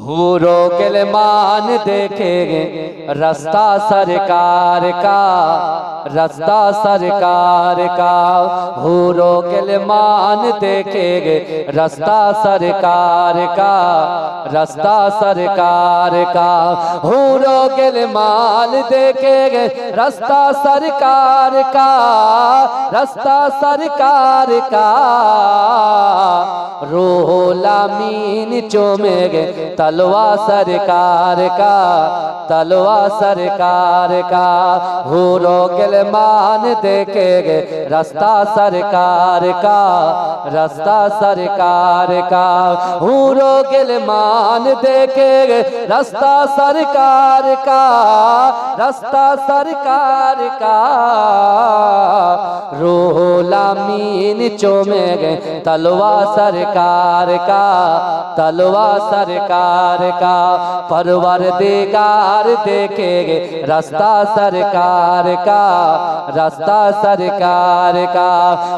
हूरों गिलमान देखेंगे रास्ता सरकार का, रास्ता सरकार का। हूरों गिलमान देखेंगे रास्ता सरकार का, रास्ता सरकार का। हूरों गिलमान देखेंगे रास्ता सरकार का, रास्ता सरकार का। रूहुल अमीन चूमेंगे तलवा सरकार का, तलवा सरकार का। हूरों गिलमान देखेंगे रास्ता सरकार का, रास्ता सरकार का। हूरों गिलमान देखेंगे रास्ता सरकार का, रास्ता सरकार का। रूहुल अमीन चूमेंगे तलवा सरकार का, तलवा सरकार का। परवरदिगार देखेंगे रास्ता सरकार का, रास्ता सरकार का।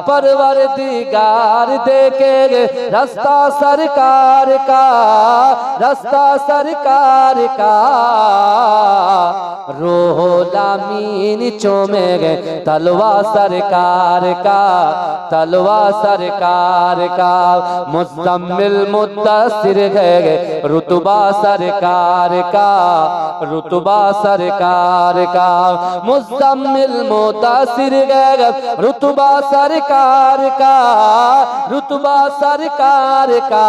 परवरदिगार देखेंगे रास्ता सरकार का, रास्ता सरकार का। रूहुल अमीन चूमेंगे तलवा सरकार का, तलवा सरकार का। मुज़म्मिल मुद्दस्सिर है रुतबा सरकार का, रुतबा सरकार का। मुज़म्मिल मुद्दस्सिर है रुतबा सरकार का, रुतबा सरकार का।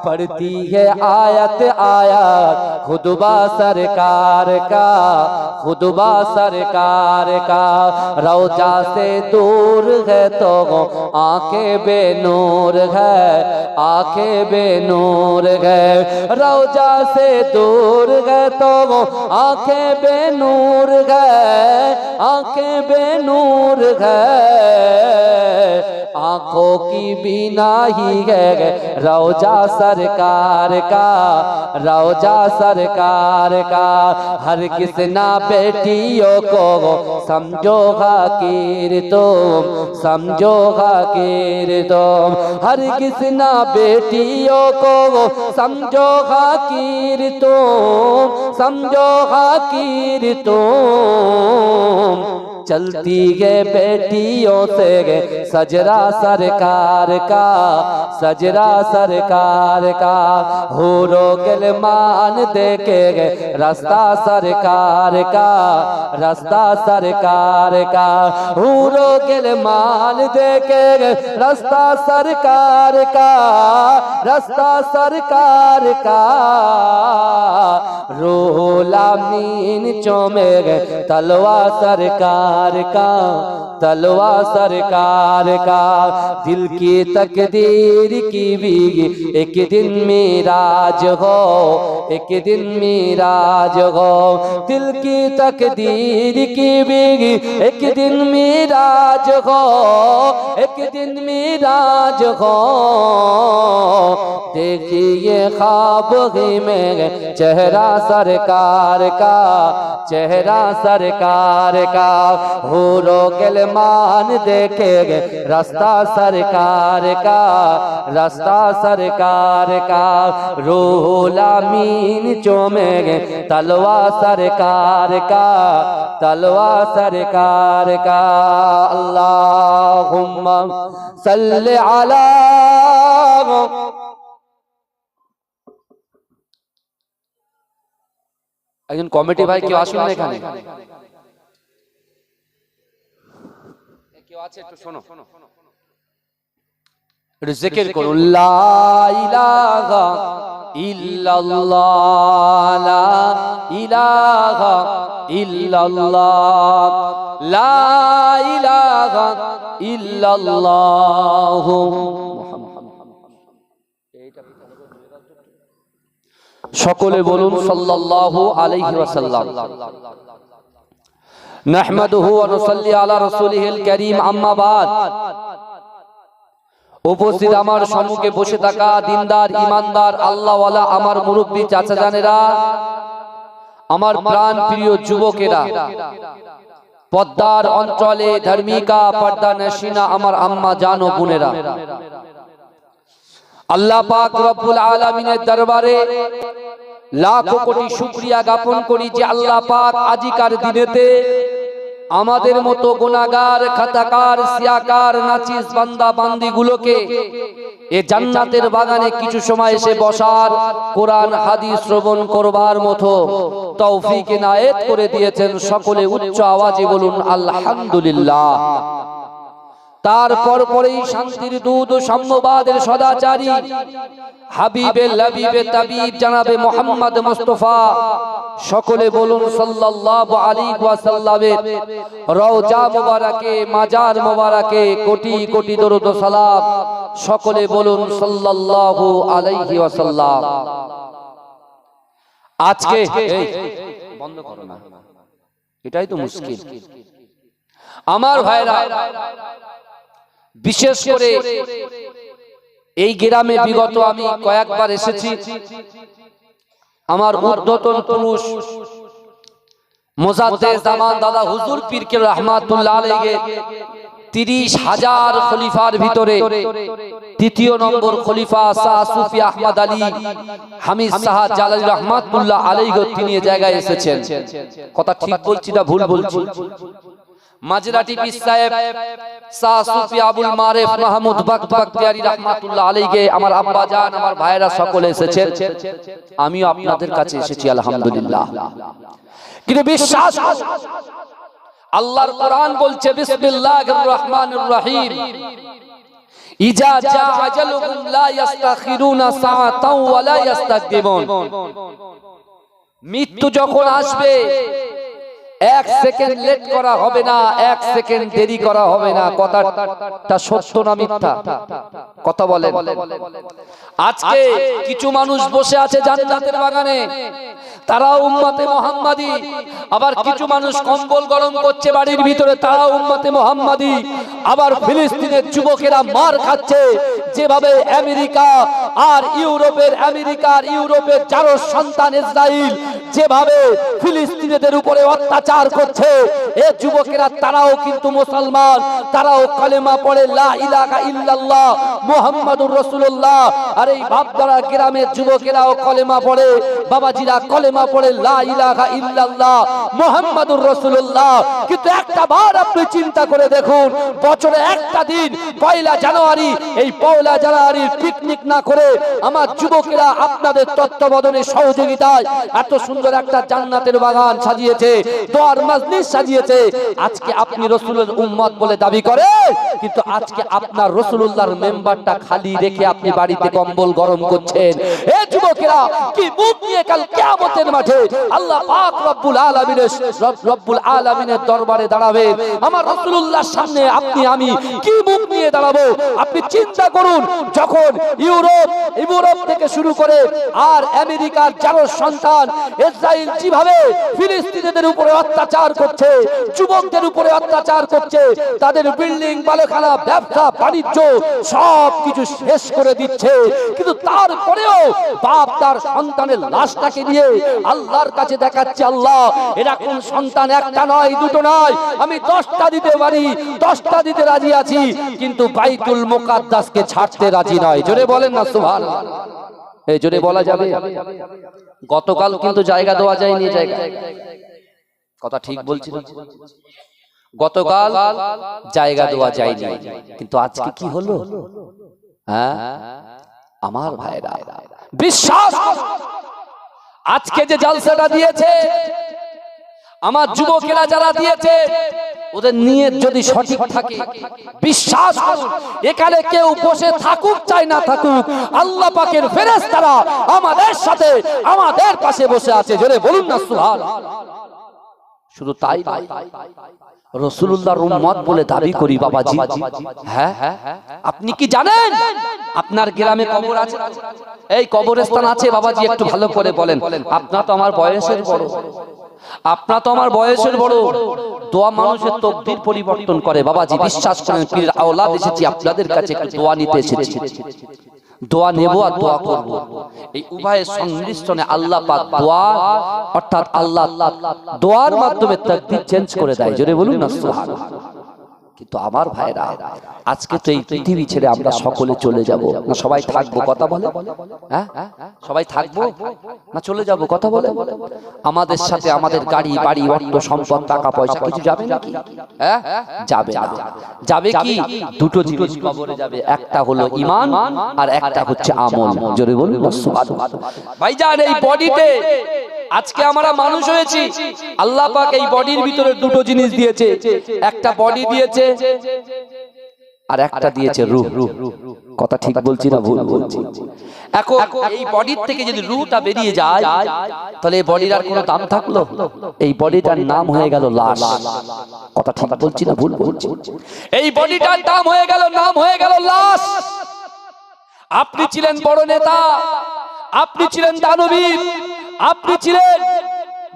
पढ़ती है आयत आयत खुतबा सरकार का, खुतबा सरकार का। रौजा से दूर है तो आंखें बेनूर है, आंखें बेनूर है। रौजा से दूर है तो आंखें बेनूर है, आंखें बेनूर है। आंखों की बीनाही है रौजा सरकार का, रौजा सरकार का। हर किस ना बेटियों को समझो हकीर तुम, समझो हकीर तुम। हर किस ना बेटियों को समझो हकीर तुम, समझो हकीर तुम। चलती है बेटियों से सजरा सरकार का, सजरा सरकार का। हूरों गिलमान देखेंगे रास्ता सरकार का, रास्ता सरकार का। हूरों गिलमान देखेंगे रास्ता सरकार का, रास्ता सरकार का। रूहुल अमीन चूमेंगे तलवा सरकार का, तलवा सरकार का। दिल की तकदीर की भी एक दिन मिराज हो, एक दिन मिराज हो। दिल की तकदीर की भी एक दिन मिराज हो, एक दिन मिराज हो। देखिए ख्वाब ही में चेहरा सरकार का, चेहरा सरकार का। हूरों गिलमान देखेंगे रास्ता सरकार का, रास्ता सरकार का। रूहुल अमीन चूमेंगे तलवा सरकार का, तलवा सरकार का। अल्लाहुम्मा सल्लि अला। একজন কমিটি ভাই কেউ আসুন না এখানে, কেউ আছে একটু শোনো, একটু জিকির করুন। লা ইলাহা ইল্লাল্লাহ, লা ইলাহা ইল্লাল্লাহ, লা ইলাহা ইল্লাল্লাহ। সকলে বলুন সাল্লাল্লাহু আলাইহি ওয়াসাল্লাম। নাহমাদুহু ওয়া নুসাল্লি আলা রাসূলিহিল কারীম, আম্মা বাদ। উপস্থিত আমার সম্মুখে বসে থাকা দিনদার ইমানদার আল্লাহওয়ালা আমার মুরব্বী চাচা জানেরা, আমার প্রাণ প্রিয় যুবকেরা, পদ্মার অঞ্চলে ধার্মিকা পর্দা নশিনা আমার আম্মা জান ও বোনেরা, আল্লাহ পাক রব্বুল আলামিনের দরবারে লাখো কোটি শুকরিয়া জ্ঞাপন করি যে আল্লাহ পাক আজিকার দিনেতে আমাদের মতো গুনাহগার, খাতাকার, সিয়াকার, নাচিস বান্দা বান্দিগুলোকে এ জান্নাতের বাগানে কিছু সময় এসে বসার, কোরআন হাদিস শ্রবণ করবার মতো তৌফিক ইনায়েত করে দিয়েছেন। সকলে উচ্চ আওয়াজে বলুন আলহামদুলিল্লাহ। তারপর পরেই শান্তির দূত ও সাম্যবাদের সদাচারী হাবিবে লবিবে তাবিব জনাবে মুহাম্মদ মুস্তাফা, সকলে বলুন সাল্লাল্লাহু আলাইহি ওয়াসাল্লামের রওজা মুবারাকে, মাজার মুবারাকে কোটি কোটি দরুদ ও সালাম। সকলে বলুন সাল্লাল্লাহু আলাইহি ওয়াসাল্লাম। আজকে এই বন্ধ করো না, এটাই তো মুশকিল আমার ভাইরা। বিশেষ করে এই গ্রামে বিগত আমি কয়েকবার এসেছি। আমার ঊর্ধ্বতন পুরুষ মুজাদ্দেদ জামান দাদা হুজুর পীর কে রহমাতুল্লাহ আলাইহি 30,000 খলিফার ভিতরে তৃতীয় নম্বর খলিফা শাহ সুফি আহমদ আলী হামিদ শাহ জালালি রহমাতুল্লাহ আলাইহি তিনি এই জায়গায় এসেছেন। কথা ঠিক বলছি না ভুল বলছি? মাজরাটি পীর সাহেব শাহ সুফি আবুল মারিফ মাহমুদ বাখতিয়ারি রাহমাতুল্লাহ আলাইহি, আমার আব্বা জান, আমার ভাইরা সকলে এসেছেন। আমিও আপনাদের কাছে এসেছি আলহামদুলিল্লাহ। কিন্তু বিশ্বাস, আল্লাহর কোরআন বলছে বিসমিল্লাহির রহমানির রহিম, ইজা জা আজালুহুম লা ইস্তাখিরুনা সাআতাও ওয়া লা ইস্তাকদিমুন। মৃত্যু যখন আসবে এক সেকেন্ড লেট করা হবে না, এক সেকেন্ড দেরি করা হবে না। কথাটা সত্য না মিথ্যা? কথা বলেন। আজকে কিছু মানুষ বসে আছে জান্নাতের বাগানে, তারা উম্মতে মুহাম্মাদি। আবার কিছু মানুষ কম্বল গরম করছে বাড়ির ভিতরে, তারা উম্মতে মুহাম্মাদি। আবার ফিলিস্তিনের যুবকেরা মার খাচ্ছে, যেভাবে আমেরিকা আর ইউরোপের জারজ সন্তান ইসরাইল যেভাবে ফিলিস্তিনিদের উপরে অত্যাচার করছে, এই যুবকেরা তারাও কিন্তু মুসলমান, তারাও কালেমা পড়ে লা ইলাহা ইল্লাল্লাহ মুহাম্মাদুর রাসূলুল্লাহ। আর এই বাপদারা গ্রামের যুবকেরাও কলেমা পড়ে, বাবাজিরা কলেমা পড়ে লা ইলাহা ইল্লাল্লাহ মুহাম্মাদুর রাসূলুল্লাহ। কিন্তু একটা বার আপনি চিন্তা করে দেখুন, বছরে একটা দিন পয়লা জানুয়ারি, এই পয়লা জানুয়ারির পিকনিক না করে আমার যুবকেরা আপনাদের তত্ত্বাবধানে সহযোগিতায় এত সুন্দর একটা জান্নাতের বাগান সাজিয়েছে, দোয়ার মাজলিস সাজিয়েছে। আজকে আপনি রাসূলের উম্মত বলে দাবি করে, কিন্তু আজকে আপনার রাসূলুল্লাহর মেম্বারটা খালি রেখে আপনি বাড়িতে কম্বল গরম করছেন। এই যুবকেরা কি মুখ নিয়ে কাল কিয়ামতের মাঠে আল্লাহ পাক রব্বুল আলামিনের দরবারে দাঁড়াবে? আমার রাসূলুল্লাহর সামনে আপনি আমি কি মুখ নিয়ে দাঁড়াবো? আপনি চিন্তা করুন, যখন ইউরোপ থেকে শুরু করে আর আমেরিকার জারজ সন্তান ইসরাইল যেভাবে ফিলিস্তিনিদের উপরে অত্যাচার করছে, যুবকদের উপরে অত্যাচার করছে, তাদের বিল্ডিং, বালখানা, ব্যবসা বাণিজ্য সব কিছু শেষ করে দিচ্ছে, কিন্তু তারপরেও বাপ তার সন্তানের লাশটাকে নিয়ে আল্লাহর কাছে দেখাচ্ছে, আল্লাহ এরকম সন্তান একটা নয়, দুটো নয়, আমি 10টা দিতে পারি, 10টা দিতে রাজি আছি, কিন্তু বাইতুল মুকাদ্দাসকে ছাড়তে রাজি নয়। জোরে বলেন না সুবহানাল্লাহ? এই জোরে বলা যাবে? গতকাল কিন্তু জায়গা দেওয়া যায়নি, জায়গা। কথা ঠিক বলছি না? গতকাল জায়গা দেওয়া যায়নি, কিন্তু আজকে কি হলো? হ্যাঁ আমার ভাইরা, বিশ্বাস আজকে যে জলসাটা দিয়েছে আমার যুবকেরা যারা দিয়েছে, ওদের নিয়ত যদি সঠিক থাকে, বিশ্বাস করুন এখানে কেউ বসে থাকুক চাই না থাকুক, আল্লাহ পাকের ফেরেশতারা আমাদের সাথে আমাদের পাশে বসে আছে। জোরে বলুন না সুবহানাল্লাহ। শুধু তাই নয়, রাসূলুল্লাহর উম্মত বলে দাবি করি বাবাজি। হ্যাঁ, আপনি কি জানেন আপনার গ্রামে কবর আছে? এই কবরস্থান আছে বাবাজি, একটু ভালো করে বলেন। আপনার তো আমার বয়সের বড়, আপনার তো আমার বয়সের বড়। দোয়া মানুষের তকদির পরিবর্তন করে বাবাজি, বিশ্বাস করেন। পীর আওলাদ এসেছি আপনাদের কাছে, একটু দোয়া নিতে এসেছি। দোয়া নেব আর দোয়া করব, এই উভয়ের সংমিশ্রণে আল্লাহ পাক দোয়া অর্থাৎ আল্লাহ দোয়ার মাধ্যমে তাকদীর চেঞ্জ করে দেয়। জোরে বলুন না সুবহানাল্লাহ। কিন্তু আমার ভাইরা আজকে তো এই পৃথিবী ছেড়ে আমরা সকলে চলে যাব না সবাই থাকবো কথা বলে হ্যাঁ সবাই থাকবো না চলে যাব কথা বলে আমাদের সাথে আমাদের গাড়ি বাড়ি অর্থ সম্পদ টাকা পয়সা কিছু যাবে নাকি হ্যাঁ যাবে না যাবে কি দুটো জিনিস কবরে যাবে একটা হলো ঈমান আর একটা হচ্ছে আমল জোরে বলুন সুবহানাল্লাহ ভাইজান এই বডিতে আজকে আমরা মানুষ হয়েছি আল্লাহ পাক এই বডির ভিতরে দুটো জিনিস দিয়েছে একটা বডি দিয়েছে আর একটা দিয়েছে রূহ কথা ঠিক বলছি না ভুল বলছি এখন এই বডির থেকে যদি রূহটা বেরিয়ে যায় তাহলে এই বডির আর কোনো দাম থাকলো এই বডিটার নাম হয়ে গেল লাশ কথা ঠিক বলছি না ভুল বলছি এই বডিটার দাম হয়ে গেল নাম হয়ে গেল লাশ আপনি ছিলেন বড় নেতা আপনি ছিলেন দানবীর আপনি ছিলেন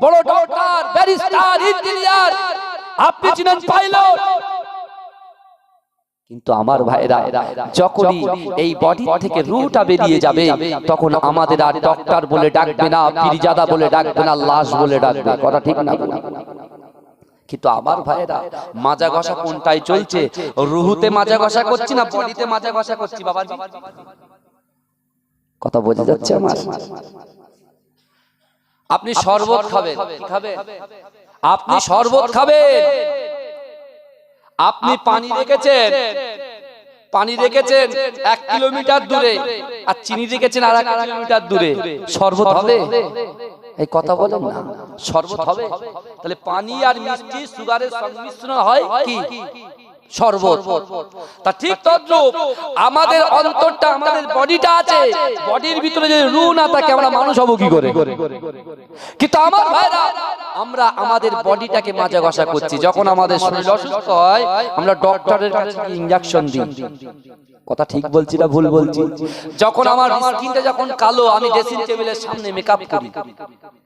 বড় ডক্টর ব্যারিস্টার ইঞ্জিনিয়ার আপনি ছিলেন পাইলট কিন্তু আমার ভাইরা যখনই এই বডি থেকে রূহটা বেরিয়ে যাবে তখন আমাদের আর ডক্টর বলে ডাকবে না পীরজাদা বলে ডাকবে না লাশ বলে ডাকবে কথা ঠিক না কিন্তু আমার ভাইরা মাজা ঘষা কোনটাই চলছে রূহুতে মাজা ঘষা করছি না বডিতে মাজা ঘষা করছি বাবাজি কথা বোঝা যাচ্ছে আমার আপনি শরবত খাবেন আপনি শরবত খাবেন আপনি পানি রেখেছেন 1 কিলোমিটার দূরে আর চিনি রেখেছেন আর 1 কিলোমিটার দূরে শরবত হবে এই কথা বলেন না শরবত হবে তাহলে পানি আর মিষ্টি সুগারের সংমিশ্রণ হয় কি শরবত তা ঠিক তদ্রূপ আমাদের অন্তরটা আমাদের বডিটা আছে বডির ভিতরে যদি রূহ না থাকে আমরা মানুষ হব কি করে কিন্তু আমার ভাইরা আমরা আমাদের বডিটাকে মাজা ঘষা করছি যখন আমাদের শরীর অসুস্থ হয় আমরা ডক্টরের কাছে ইনজেকশন দিই কথা ঠিক বলছি না ভুল বলছি যখন আমার স্কিনটা যখন কালো আমি ড্রেসিং টেবিলের সামনে মেকআপ করি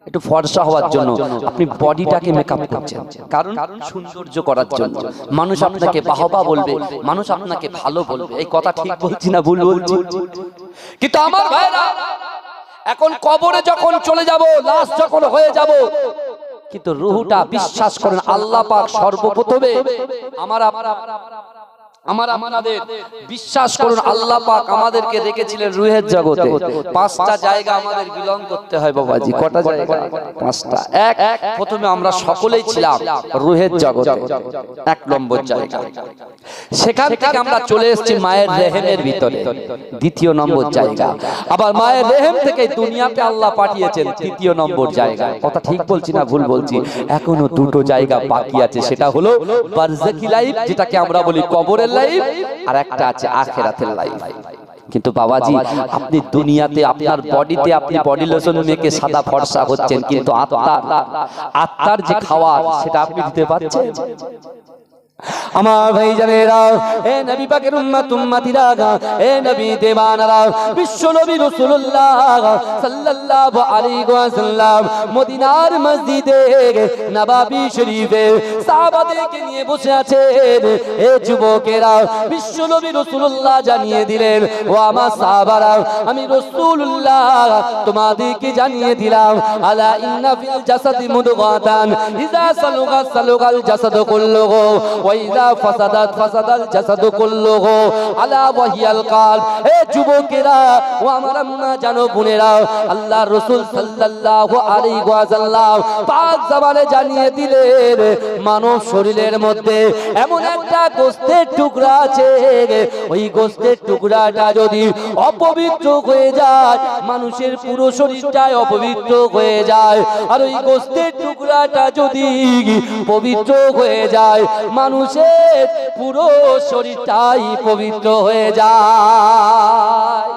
একটু ফর্সা হওয়ার জন্য আপনি বডিটাকে মেকআপ করছেন কারণ সৌন্দর্য করার জন্য মানুষ আপনাকে বাহবা বলবে মানুষ আপনাকে ভালো বলবে এই কথা ঠিক বলছি না ভুল বলছি কিন্তু আমার ভাইরা এখন কবরে যখন চলে যাব লাশ যখন হয়ে যাব কিন্তু রূহটা বিশ্বাস করেন আল্লাহ পাক সর্বপ্রথমে আমাদের বিশ্বাস করুন আল্লাহ পাক আমাদেরকে রেখেছিলেন রূহের জগতে 5টা জায়গা আমাদের বিলং করতে হয় বাবাজি কটা জায়গা 5টা এক প্রথমে আমরা সকলেই ছিলাম রূহের জগতে 1 নম্বর জায়গা সেখান থেকে আমরা চলে এসেছি মায়ের রেহেমের ভিতরে 2 নম্বর জায়গা আবার মায়ের রেহেম থেকে দুনিয়াতে আল্লাহ পাঠিয়েছেন 3 নম্বর জায়গা কথা ঠিক বলছি না ভুল বলছি এখনো 2টো জায়গা বাকি আছে সেটা হলো বারজাকি লাইফ যেটাকে আমরা বলি কবরের লাইফ আর একটা আছে আখিরাতের লাইফ কিন্তু বাবাজি আপনি দুনিয়াতে আপনার বডিতে আপনি বডি লোশন মেখে সাদা ফর্সা হচ্ছেন কিন্তু আত্মার যে খাওয়ার সেটা আপনি দিতে পারছেন আমার ভাইজানেরা এ নবী পাকের উম্মতিরা এ নবী দেবানারা বিশ্ব নবী রাসূলুল্লাহ সাল্লাল্লাহু আলাইহি ওয়াসাল্লাম মদিনার মসজিদে নববী শরীফে সাহাবাদেরকে নিয়ে বসে আছেন এ যুবকেরা বিশ্ব নবী রাসূলুল্লাহ জানিয়ে দিলেন ও আমার সাহাবারা আমি রাসূলুল্লাহ তোমাদেরকে জানিয়ে দিলাম আলা ইন্না ফিল জাসাদি মুদগাতান ইযা সালুগাল জাসাদু কুল্লুহু ওয়াইদা ফাসাদাল জাসাদু কুল্লুহু আলা ওয়াহিয়াল কালব এ যুবকেরা ও আমার আম্মা জানো বোনেরা আল্লাহর রাসূল সাল্লাল্লাহু আলাইহি ওয়াসাল্লাম পাক জবানে জানিয়ে দিলেন মানব শরীরের মধ্যে এমন একটা গোশতের টুকরা আছে ওই গোশতের টুকরাটা যদি অপবিত্র হয়ে যায় মানুষের পুরো শরীরটাই অপবিত্র হয়ে যায় আর ওই গোশতের টুকরাটা যদি পবিত্র হয়ে যায় মানুষের পুরো শরীরটাই পবিত্র হয়ে যায়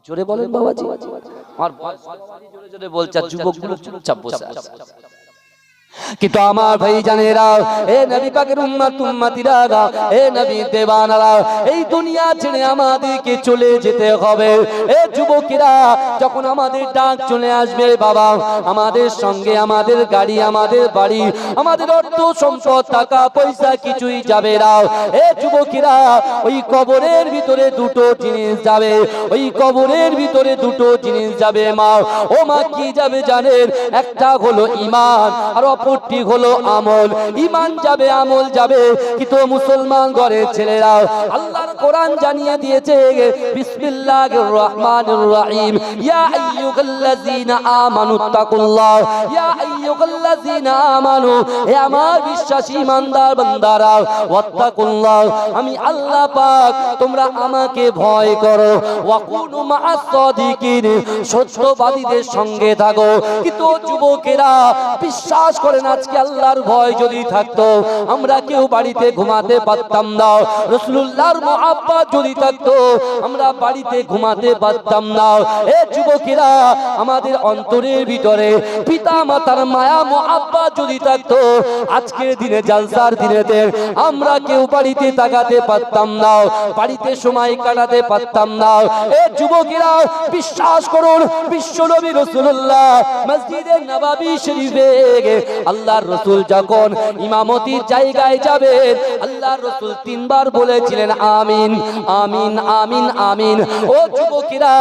জোরে বলেন বাবাজি আমার জোরে জোরে বলছে যুবকগুলো চুপচাপ বসে আছে কিন্তু আমার ভাইজানেরা এ নবী পাকের উম্মতিরা এ নবী দেওয়ানারা এই দুনিয়া ছেড়ে আমাদেরকে চলে যেতে হবে এ যুবকেরা যখন আমাদের ডাক চলে আসবে বাবা আমাদের সঙ্গে আমাদের গাড়ি আমাদের বাড়ি আমাদের অর্থ সম্পদ টাকা পয়সা কিছুই যাবে না এ যুবকেরা ওই কবরের ভিতরে 2টো জিনিস যাবে ওই কবরের ভিতরে 2টো জিনিস যাবে মা ও মা কি যাবে জানেন একটা হলো ঈমান আর অপর অপরটি হলো আমল। ঈমান যাবে, আমল যাবে, কিন্তু মুসলমান ঘরের ছেলেরা আল্লাহর কোরআন জানিয়ে দিয়েছে বিসমিল্লাহির রহমানির রহিম, ইয়া আইয়ুহাল্লাযীনা আমানুত্তাকুল্লাহ, ইয়া আইয়ুহাল্লাযীনা আমানু, হে আমার বিশ্বাসী ইমানদার বান্দারা, ওয়াত্তাকুল্লাহ, আমি আল্লাহ পাক, তোমরা আমাকে ভয় করো, ওয়া কুনু মা'আস সাদিকিন, সত্যবাদীদের সঙ্গে থাকো। কিন্তু যুবকেরা বিশ্বাস করেন, আজকে আল্লাহর ভয় যদি থাকতো আমরা কেউ বাড়িতে ঘুমাতে পারতাম না। রাসূলুল্লাহর মুহাব্বত যদি থাকতো আমরা বাড়িতে ঘুমাতে পারতাম না। এ যুবকেরা, আমাদের অন্তরের ভিতরে পিতা মাতার মায়া মুহাব্বত যদি থাকতো আজকের দিনে জালসার দিনেতে আমরা কেউ বাড়িতে তাকাতে পারতাম না, বাড়িতে সময় কাটাতে পারতাম না। এ যুবকেরা বিশ্বাস করুন, বিশ্বনবী রাসূলুল্লাহ মসজিদে নববী শরীফে আল্লাহর রাসূল যখন ইমামতির জায়গায় যাবেন আল্লাহর রাসূল তিনবার বলেছিলেন আমিন আমিন আমিন আমিন। ও যুবকেরা,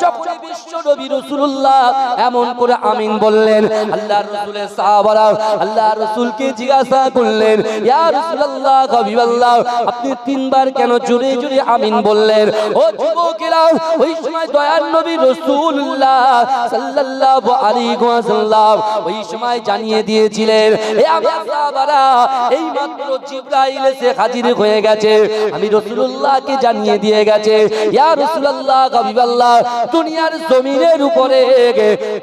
যখন বিশ্বনবী রাসূলুল্লাহ এমন করে আমিন বললেন, আল্লাহর রাসূলের সাহাবারা আল্লাহর রাসূলকে জিজ্ঞাসা করলেন, ইয়া রাসূলুল্লাহ, হাবিবাল্লাহ, আপনি তিনবার কেন জোরে জোরে আমিন বললেন? ও যুবকেরা, ওই সময় দয়ার নবী রাসূলুল্লাহ সাল্লাল্লাহু আলাইহি ওয়াসাল্লাম ওই সময় জানিয়ে দিয়েছিলেন, হে আমার সাহাবারা, এই মাত্র জিবরাইল এসে হাজির হয়ে গেছে, আমি রাসূলুল্লাহকে জানিয়ে দিয়ে গেছে, ইয়া রাসূলুল্লাহ, হাবিবাল্লাহ, দুনিয়ার জমিনের উপরে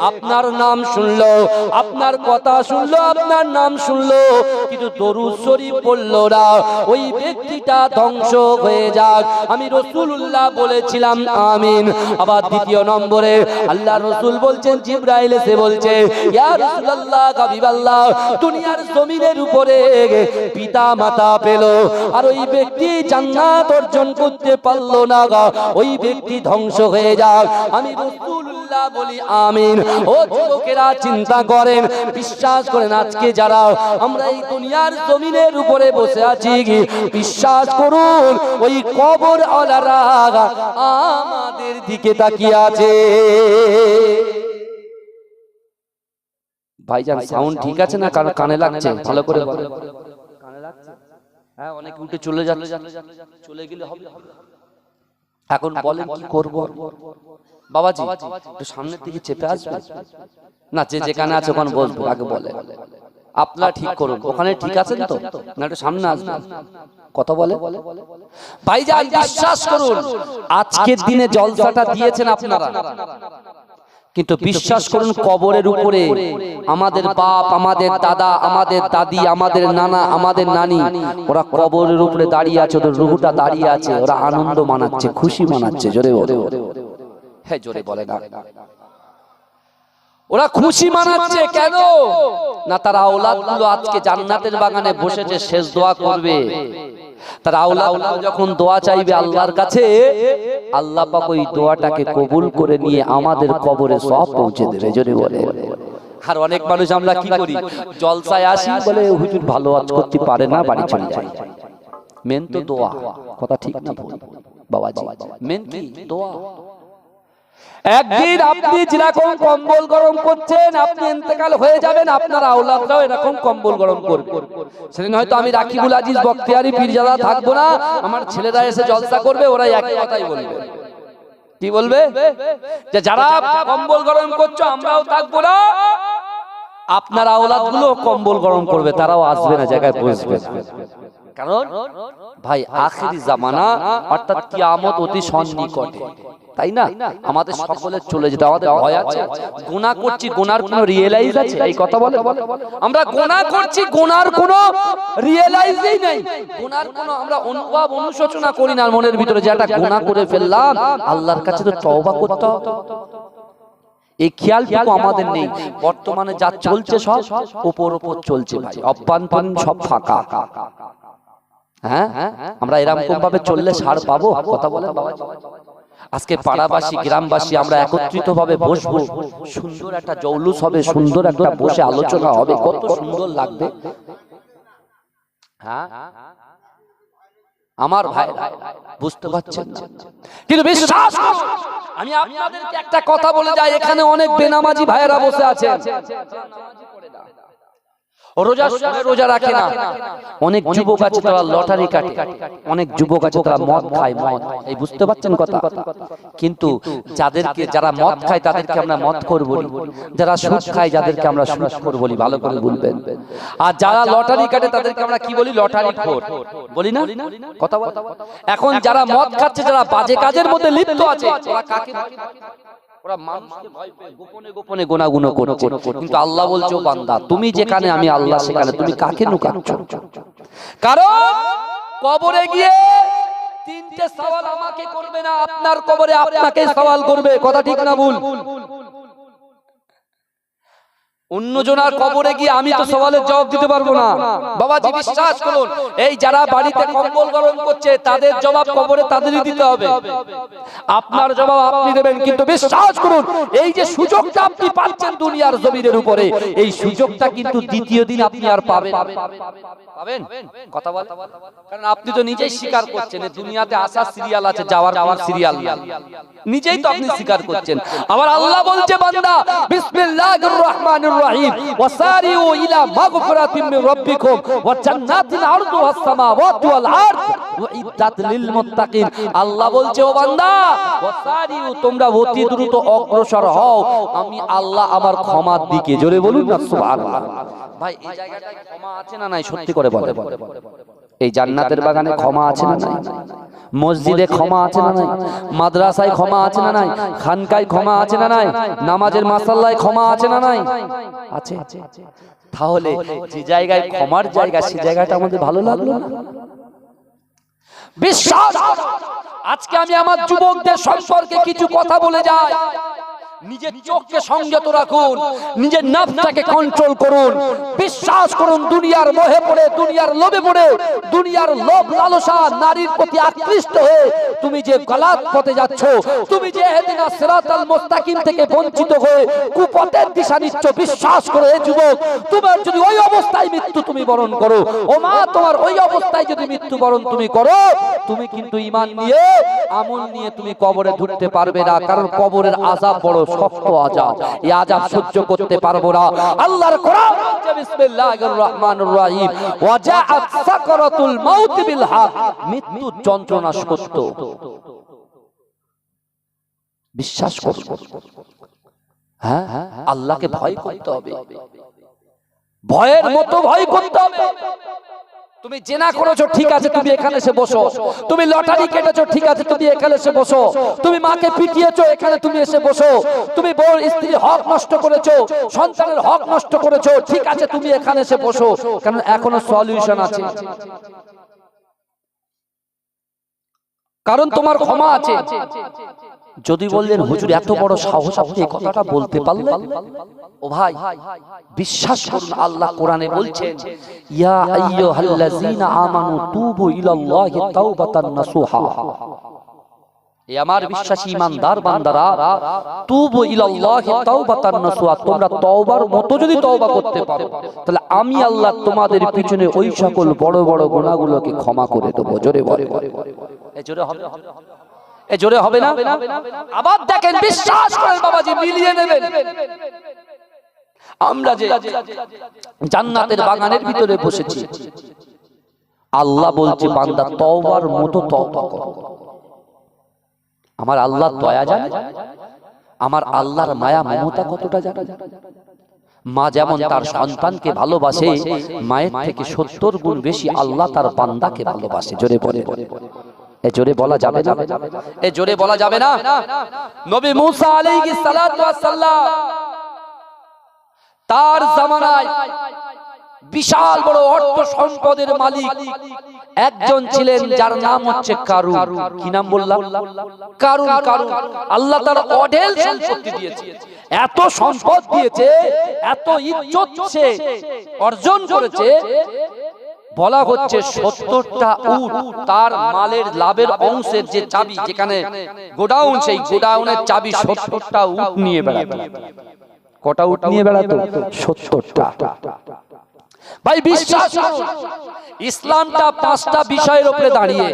আপনার নাম শুনলো, আপনার কথা শুনলো, আপনার নাম শুনলো, কিন্তু দরুদ শরীফ পড়লো না, ওই ব্যক্তিটা ধ্বংস হয়ে যাক। আমি রাসূলুল্লাহ বলেছিলাম আমিন। আবার দ্বিতীয় নম্বরে আল্লাহর রাসূল বলছেন, জিবরাইল এসে বলছে, ইয়া রাসূলুল্লাহ, হাবিবাল্লাহ, দুনিয়ার জমিনের উপরে পিতা মাতা পেল আর ওই ব্যক্তি জান্নাত অর্জন করতে পারলো না, ওই ব্যক্তি ধ্বংস হয়ে যাক। আমি রাসূলুল্লাহ বলি আমিন। ও যুবকেরা, চিন্তা করেন, বিশ্বাস করেন, আজকে যারা আমরা এই দুনিয়ার জমিনের উপরে বসে আছি, বিশ্বাস করুন ওই কবর ওয়ালারা আমাদের দিকে তাকিয়ে আছে। ভাইজান, সাউন্ড ঠিক আছে না? কারণ কানে লাগছে, ভালো করে বলেন। কানে লাগছে? হ্যাঁ, অনেকে উঠে চলে যাচ্ছে, চলে গেলে হবে। এখন বলেন কি করব? বাবাজি একটু সামনের দিকে চেপে আসবে না, যে যেখানে আছে ওখানে বসবো, আগে বলে আপনারা ঠিক করুন, ওখানে ঠিক আছেন তো? না একটু সামনে আসবে, কথা বলে। ভাইজান বিশ্বাস করুন, আজকের দিনে জলসাটা দিয়েছেন আপনারা, কিন্তু বিশ্বাস করুন কবরের উপরে আমাদের বাপ, আমাদের দাদা, আমাদের দাদি, আমাদের নানা, আমাদের নানি, ওরা কবরের উপরে দাঁড়িয়ে আছে, ওদের রুহটা দাঁড়িয়ে আছে, ওরা আনন্দ মানাচ্ছে, খুশি মানাচ্ছে। জোরে বলে, হ্যাঁ জোরে বলে না, ওরা খুশি মানাচ্ছে কেন? না, তার আওলাদগুলো আজকে জান্নাতের বাগানে বসেছে, শেষ দোয়া করবে। তার আওলাদগুলো যখন দোয়া চাইবে আল্লাহর কাছে, আল্লাহ পাক ওই দোয়াটাকে কবুল করে নিয়ে আমাদের কবরে সব পৌঁছে দেবে। জোরে বলে। আর অনেক মানুষ আমরা কি করি, জলসায় আসি বলে হুজুর ভালো আজ করতে পারে না, বাড়ি চলে যায়। মেন তো দোয়া, কথা ঠিক না বাবাজি? মেন কি? দোয়া। একদিন আপনি যেরকম কম্বল গরম করছেন, আপনি ইন্তেকাল হয়ে যাবেন, আপনার আওলাদরাও এরকম কম্বল গরম করবে। সেদিন হয়তো আমি রাকিবুল আজিজ বখতিয়ারি পীরজাদা থাকবো না, আমার ছেলেরা এসে জলসা করবে, ওরা একই কথাই বলবে। কি বলবে? যে যারা কম্বল গরম করছো আমরাও থাকবো না, আপনার আওলাদগুলো কম্বল গরম করবে, তারাও আসবে না, জায়গায় বসবে। কারণ ভাই আখিরি জামানা অর্থাৎ কিয়ামত অতি সন্নিকটে, তাই না? আমাদের সকলের চলে যেতে আমাদের ভয় আছে। গুনাহ করছি, গুনার কোনো রিয়েলাইজ আছে? এই কথা বলে আমরা গুনাহ করছি, গুনার কোনো রিয়েলাইজই নেই, গুনার কোনো আমরা অনুভব অনুশোচনা করি না মনের ভিতরে যে একটা গুনাহ করে ফেললাম, আল্লাহর কাছে তো তওবা করতে হবে। এই খেয়ালটুকু আমাদের নেই। বর্তমানে যা চলছে সব উপর উপর চলছে ভাই, অভ্যন্তরীণ সব ফাঁকা। হ্যাঁ, আমরা এরকম ভাবে চললে ছাড় পাবো? কথা বলেন বাবা। আজকে পাড়াবাসী, গ্রামবাসী আমরা একত্রিত ভাবে বসবো, সুন্দর একটা জৌলুস হবে, সুন্দর একটা বসে আলোচনা হবে, কত সুন্দর লাগবে। হ্যাঁ আমার ভাই, বুঝতে পারছেন না? কিন্তু বিশ্বাস করুন, আমি আপনাদেরকে একটা কথা বলে যাই, এখানে অনেক বেনামাজি ভাইয়েরা বসে আছেন, রোজা রাখে না। অনেক যুবক আছে তারা লটারি কাটে, অনেক যুবক আছে তারা মদ খায়, মদ, এই বুঝতে পারছেন কথা? কিন্তু যারা মদ খায় তাদেরকে আমরা মদখোর বলি, যারা সুদ খায় যাদেরকে আমরা সুদখোর বলি, ভালো করে বলবেন। আর যারা লটারি কাটে তাদেরকে আমরা কি বলি? লটারিখোর বলি না? কথা বল। এখন যারা মদ খাচ্ছে, যারা বাজে কাজের মধ্যে লিপ্ত আছে, ওরা কাকে? ওরা মানুষকে ভয় পেয়ে গোপনে গোপনে গুনাহগুন করছে। কিন্তু আল্লাহ বলছে, ও বান্দা, তুমি যেখানে আমি আল্লাহ সেখানে, তুমি কাকে লুকাচ্ছ? কারণ কবরে গিয়ে তিনটে সওয়াল আমাকে করবে না, আপনার কবরে আপনাকে সওয়াল করবে। কথা ঠিক না ভুল? অন্যজনের কবরে গিয়ে আমি তো সওয়ালের জবাব দিতে পারবো না। বাবাজি বিশ্বাস করুন, এই যারা বাড়িতে কম্বল গরম করছে তাদের জবাব কবরে তাদেরই দিতে হবে। আপনার জবাব আপনি দেবেন, কিন্তু বিশ্বাস করুন এই যে সুযোগটা আপনি পাচ্ছেন দুনিয়ার জমিনের উপরে, এই সুযোগটা কিন্তু দ্বিতীয় দিন আপনি আর পাবেন। কথা বল। কারণ আপনি তো নিজেই স্বীকার করছেন দুনিয়াতে আসার সিরিয়াল আছে, যাওয়ার সিরিয়াল নিজেই তো আপনি স্বীকার করছেন। আবার আল্লাহ বলছে, বান্দা বিসমিল্লাহির রহমানির রহিম ওয়াসারিউ ইলা মাগফিরাতিম মির রাব্বিকুম ওয়া জান্নাতিন আরদুহাস সামাওয়াতু ওয়াল আরদ উইদ্দাত লিল মুত্তাকিন। আল্লাহ বলছে, ও বান্দা ওয়াসারিউ, তোমরা অতি দ্রুত অগ্রসর হও আমি আল্লাহ আমার ক্ষমার দিকে। জোরে বলুন না সুবহানাল্লাহ। ভাই এই জায়গাটায় ক্ষমা আছে না নাই? সত্যি করে বলেন। এই জান্নাতের বাগানে ক্ষমা আছে না নাই? মসজিদে ক্ষমা আছে না নাই? মাদ্রাসায় ক্ষমা আছে না নাই? খানকায় ক্ষমা আছে না নাই? নামাজের মাসাল্লায় ক্ষমা আছে না নাই? আছে। তাহলে যে জায়গায় ক্ষমার জায়গা, সেই জায়গাটা আমাদের ভালো লাগলো না? বিশ্বাস, আজকে আমি আমার যুবকদের সম্পর্কে কিছু কথা বলে যাই। নিজের চোখকে সংযত রাখুন, নিজের নাফসটাকে কন্ট্রোল করুন। বিশ্বাস করুন, দুনিয়ার মোহে পড়ে, দুনিয়ার লোভে পড়ে, দুনিয়ার লোভ লালসা, নারীর প্রতি আকৃষ্ট হয়ে তুমি যে গলাত পথে যাচ্ছ, তুমি যে ইহদিনা সিরাতাল মুস্তাকিম থেকে বঞ্চিত হয়ে কুপথের দিশা নিচ্ছ, বিশ্বাস করো হে যুবক, তোমার যদি ওই অবস্থায় মৃত্যু তুমি বরণ করো, ও মা, তোমার ওই অবস্থায় যদি মৃত্যু বরণ তুমি করো, তুমি কিন্তু ঈমান নিয়ে, আমল নিয়ে তুমি কবরে ঢুকতে পারবে না। কারণ কবরের আযাব বড় শক্ত আযাব, এই আযাব সহ্য করতে পারবো না। আল্লাহর কোরআন বলছে বিসমিল্লাহির রহমানির রহিম ওয়া জাআত সাকরাতুল মাউত বিল হক, মৃত্যু যন্ত্রণা সত্য। বিশ্বাস করো, হ্যাঁ, আল্লাহকে ভয় করতে হবে, ভয়ের মতো ভয় করতে হবে। তুমি জেনা করেছো, ঠিক আছে, তুমি এখানে এসে বসো। তুমি লটারি কেটেছো, ঠিক আছে, তুমি এখানে এসে বসো। তুমি মাকে পিটিয়েছো, এখানে তুমি এসে বসো। তুমি বউ স্ত্রীর হক নষ্ট করেছো, সন্তানের হক নষ্ট করেছো, ঠিক আছে, তুমি এখানে এসে বসো। কারণ এখনো সলিউশন আছে, কারণ তোমার ক্ষমা আছে। যদি বললেন হুজুর এত বড় সাহস আপনি এই কথাটা বলতে পারলেন, ও ভাই বিশ্বাস করুন, আল্লাহ কোরআনে বলছেন, ইয়া আইয়ুহাল্লাযীনা আমানু তুবু ইলাল্লাহি তাওবাতান নাসুহা। এ আমার বিশ্বাসী ঈমানদার বান্দারা, তুবু ইলাল্লাহি তাওবাতান নাসুহা, তোমরা তওবার মতো যদি তওবা করতে পারো, তাহলে আমি আল্লাহ তোমাদের পিছনে ওই সকল বড় বড় গুনাহগুলোকে ক্ষমা করে দেব। জোরে বলে, এ জোরে হবে, এ জোরে হবে না? আবার দেখেন, বিশ্বাস করেন বাবাজি, মিলিয়ে নেবেন। আমরা যে জান্নাতের বাগানের ভিতরে বসেছি, আল্লাহ বলছে বান্দা তওবার মতো তওবা করো। আমার আল্লাহর দয়া জানে, আমার আল্লাহর মায়া মমতা কতটা জানে। মা যেমন তার সন্তানকে ভালোবাসে, মায়ের থেকে 70 গুণ বেশি আল্লাহ তার বান্দাকে ভালোবাসে। জোরে বলে, এ জোরে বলা যাবে না? এ জোরে বলা যাবে না? নবী মুসা আলাইহিস সালাতু ওয়াস সালাম, তার জামানায় বিশাল বড় অর্থ সম্পদের মালিক একজন ছিলেন, যার নাম হচ্ছে কারুন। কি নাম বললাম? কারুন। আল্লাহ তার অঢেল সম্পত্তি দিয়েছে, এত সম্পদ দিয়েছে, এত ইজ্জত সে অর্জন করেছে। বলা হচ্ছে 70টা উট তার মালের লাভের অংশের যে চাবি, যেখানে গোডাউন, সেই গোডাউনের চাবি 70টা উট নিয়ে বেড়াতো। কটা উট নিয়ে বেড়াতো? 70টা। ভাই বিশ্বাস, ইসলামটা 5টা বিষয়ের উপরে দাঁড়িয়ে।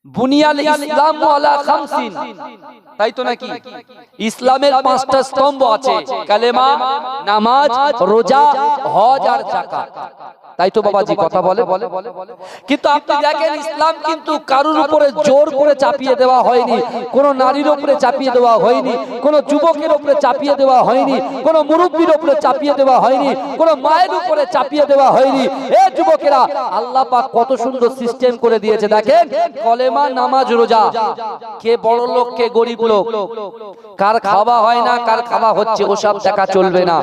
বুনিয়াল ইসলাম আলা খামসিন, তাই তো নাকি? ইসলামের পাঁচটা স্তম্ভ আছে, কালেমা, নামাজ, রোজা, হজ আর যাকাত। তাই তো বাবাজি কথা বলে। কিন্তু আপনি দেখেন ইসলাম কিন্তু কারোর উপরে জোর করে চাপিয়ে দেওয়া হয়নি, কোন নারীর উপরে চাপিয়ে দেওয়া হয়নি, কোন যুবকের উপরে চাপিয়ে দেওয়া হয়নি, কোন মুরব্বীর উপরে চাপিয়ে দেওয়া হয়নি, কোন মায়ের উপরে চাপিয়ে দেওয়া হয়নি। এ যুবকেরা, আল্লাহ পাক কত সুন্দর সিস্টেম করে দিয়েছে দেখেন, কলেমা, নামাজ, রোজা। কে বড় লোক কে গরিব লোক, কার খাওয়া হয় না কার খাওয়া হচ্ছে ওসব দেখা চলবে না।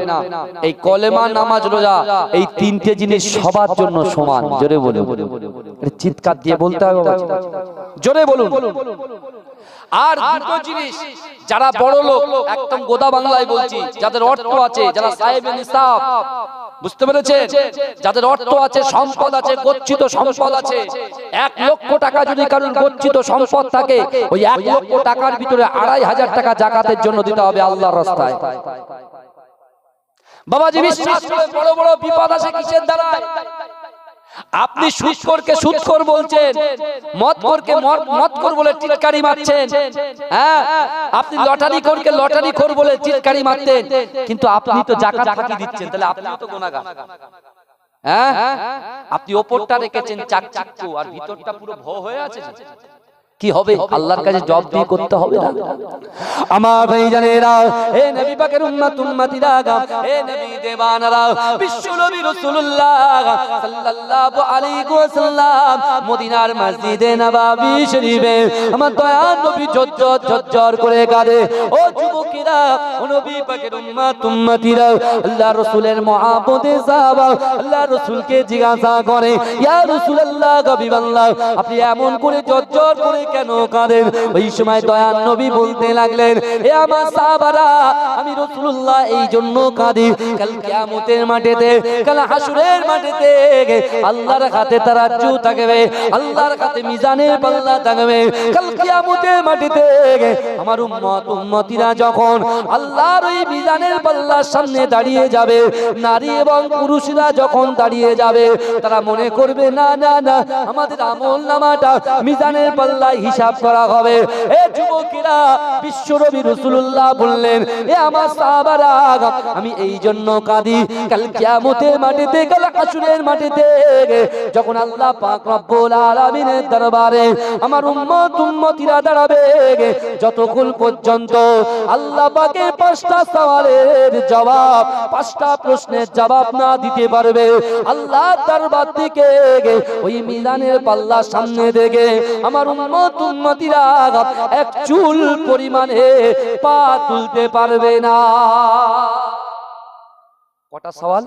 এই কলেমা, নামাজ, রোজা, এই তিনটে জিনিস সবার জন্য সমান। জোরে বলুন, চিৎকার দিয়ে বলতে হবে, জোরে বলুন। আর দুটো জিনিস, যারা বড় লোক, একদম গোদা বাংলায় বলছি, যাদের অর্থ আছে, যারা সাহেবে নিসাব, বুঝতে পেরেছেন, যাদের অর্থ আছে, সম্পদ আছে, গচ্ছিত সম্পদ আছে, 1 লক্ষ টাকা যদি কারোর গচ্ছিত সম্পদ থাকে, ওই 1 লক্ষ টাকার ভিতরে 2,500 টাকা জাকাতের জন্য দিতে হবে আল্লাহর রাস্তায়। বাবাজি বিশ্বাস করে, বড় বড় বিপদ আসে কিসের দ্বারা? আপনি সুদখোরকে সুদখোর বলছেন, মদখোরকে মদখোর বলে টিটকারি মারছেন, হ্যাঁ, আপনি লটারিখোরকে লটারিখোর বলে টিটকারি মারতেন, কিন্তু আপনি তো যাকাত ফাঁকি দিচ্ছেন, তাহলে আপনিও তো গুনাহগার। হ্যাঁ, আপনি ওপরটা রেখেছেন চাকচিক্য, আর ভিতরটা পুরো ভো হয়ে আছে। কি হবে? আল্লাহর কাছে জবাব দিয়ে করতে হবে না? আমার ভাইজানেরা, হে নবী পাকের উম্মত উম্মতিরা, হে নবী দেওয়ানারা, বিশ্ব নবী রাসূলুল্লাহ সাল্লাল্লাহু আলাইহি ওয়াসাল্লাম মদিনার মসজিদে নববী শরীফে আমার দয়ার নবী ঝরঝর করে কাঁদে। ও যুবকেরা, ও নবী পাকের উম্মত উম্মতিরা, আল্লাহর রাসূলের মুহাব্বতে সাহাবা আল্লাহর রাসূলকে জিজ্ঞাসা করে, ইয়া রাসূলুল্লাহ, হাবিবাল্লাহ, আপনি এমন করে ঝরঝর করে কেন কাঁদেন? ওই সময় দয়ার নবী বলতে লাগলেন, হে আমার সাহাবারা, আমি রাসূলুল্লাহ এই জন্য কাঁদি, কাল কিয়ামতের মাঠেতে, কাল হাসরের মাঠেতে আল্লাহর হাতে তারাজ্জু থাকবে, আল্লাহর হাতে মিজানের পাল্লা থাকবে। কাল কিয়ামতের মাঠেতে আমার উম্মত উম্মতিরা যখন আল্লাহর ওই মিজানের পাল্লার সামনে দাঁড়িয়ে যাবে, নারী এবং পুরুষরা যখন দাঁড়িয়ে যাবে, তারা মনে করবে না না না, আমাদের আমল নামাটা মিজানের পাল্লায় হিসাব করা হবে। এ যুবকেরা, বিশ্বনবী রাসূলুল্লাহ বললেন, এ আমার সাহাবারা, আমি এই জন্য কাঁদি, কাল কিয়ামতের মাঠেতে, কাল হাসরের মাঠেতে যখন আল্লাহ পাক রব্বুল আলামিনের দরবারে আমার উম্মত উম্মতিরা দাঁড়াবে, যতক্ষণ পর্যন্ত আল্লাহ পাকের 5টা সওয়ালের জবাব, 5টা প্রশ্নের জবাব না দিতে পারবে, আল্লাহ দরবার থেকে ওই মিজানের পাল্লার সামনে থেকে আমার উম্মত উম্মতিরা এক চুল পরিমাণে পা তুলতে পারবে না। কটা সওয়াল?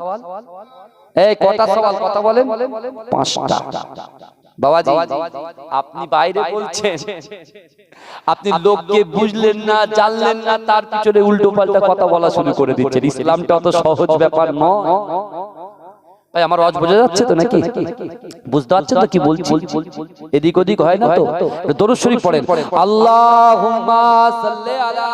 এই কটা সওয়াল? কথা বলেন। 5টা। বাবাজি, আপনি বাইরে বলছেন, আপনি লোককে বুঝলেন না, জানলেন না, তার পিছনে উল্টো পাল্টা কথা বলা শুরু করে দিচ্ছেন। ইসলামটা অত সহজ ব্যাপার নয়। ভাই, আমার আওয়াজ বোঝা যাচ্ছে তো নাকি? বুঝতে পারছেন তো কি বলছি? এদিক ওদিক হয় না তো? দরুদ শরীফ পড়েন, আল্লাহুম্মা সাল্লি আলা।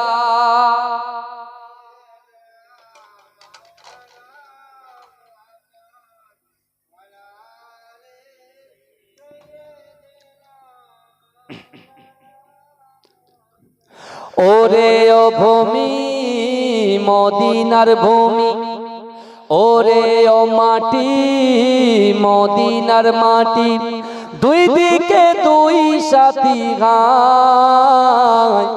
ওরে ও ভূমি, মদিনার ভূমি, ওরে ও মাটি, মদিনার মাটি, দুই দিকে দুই সাথী গায়,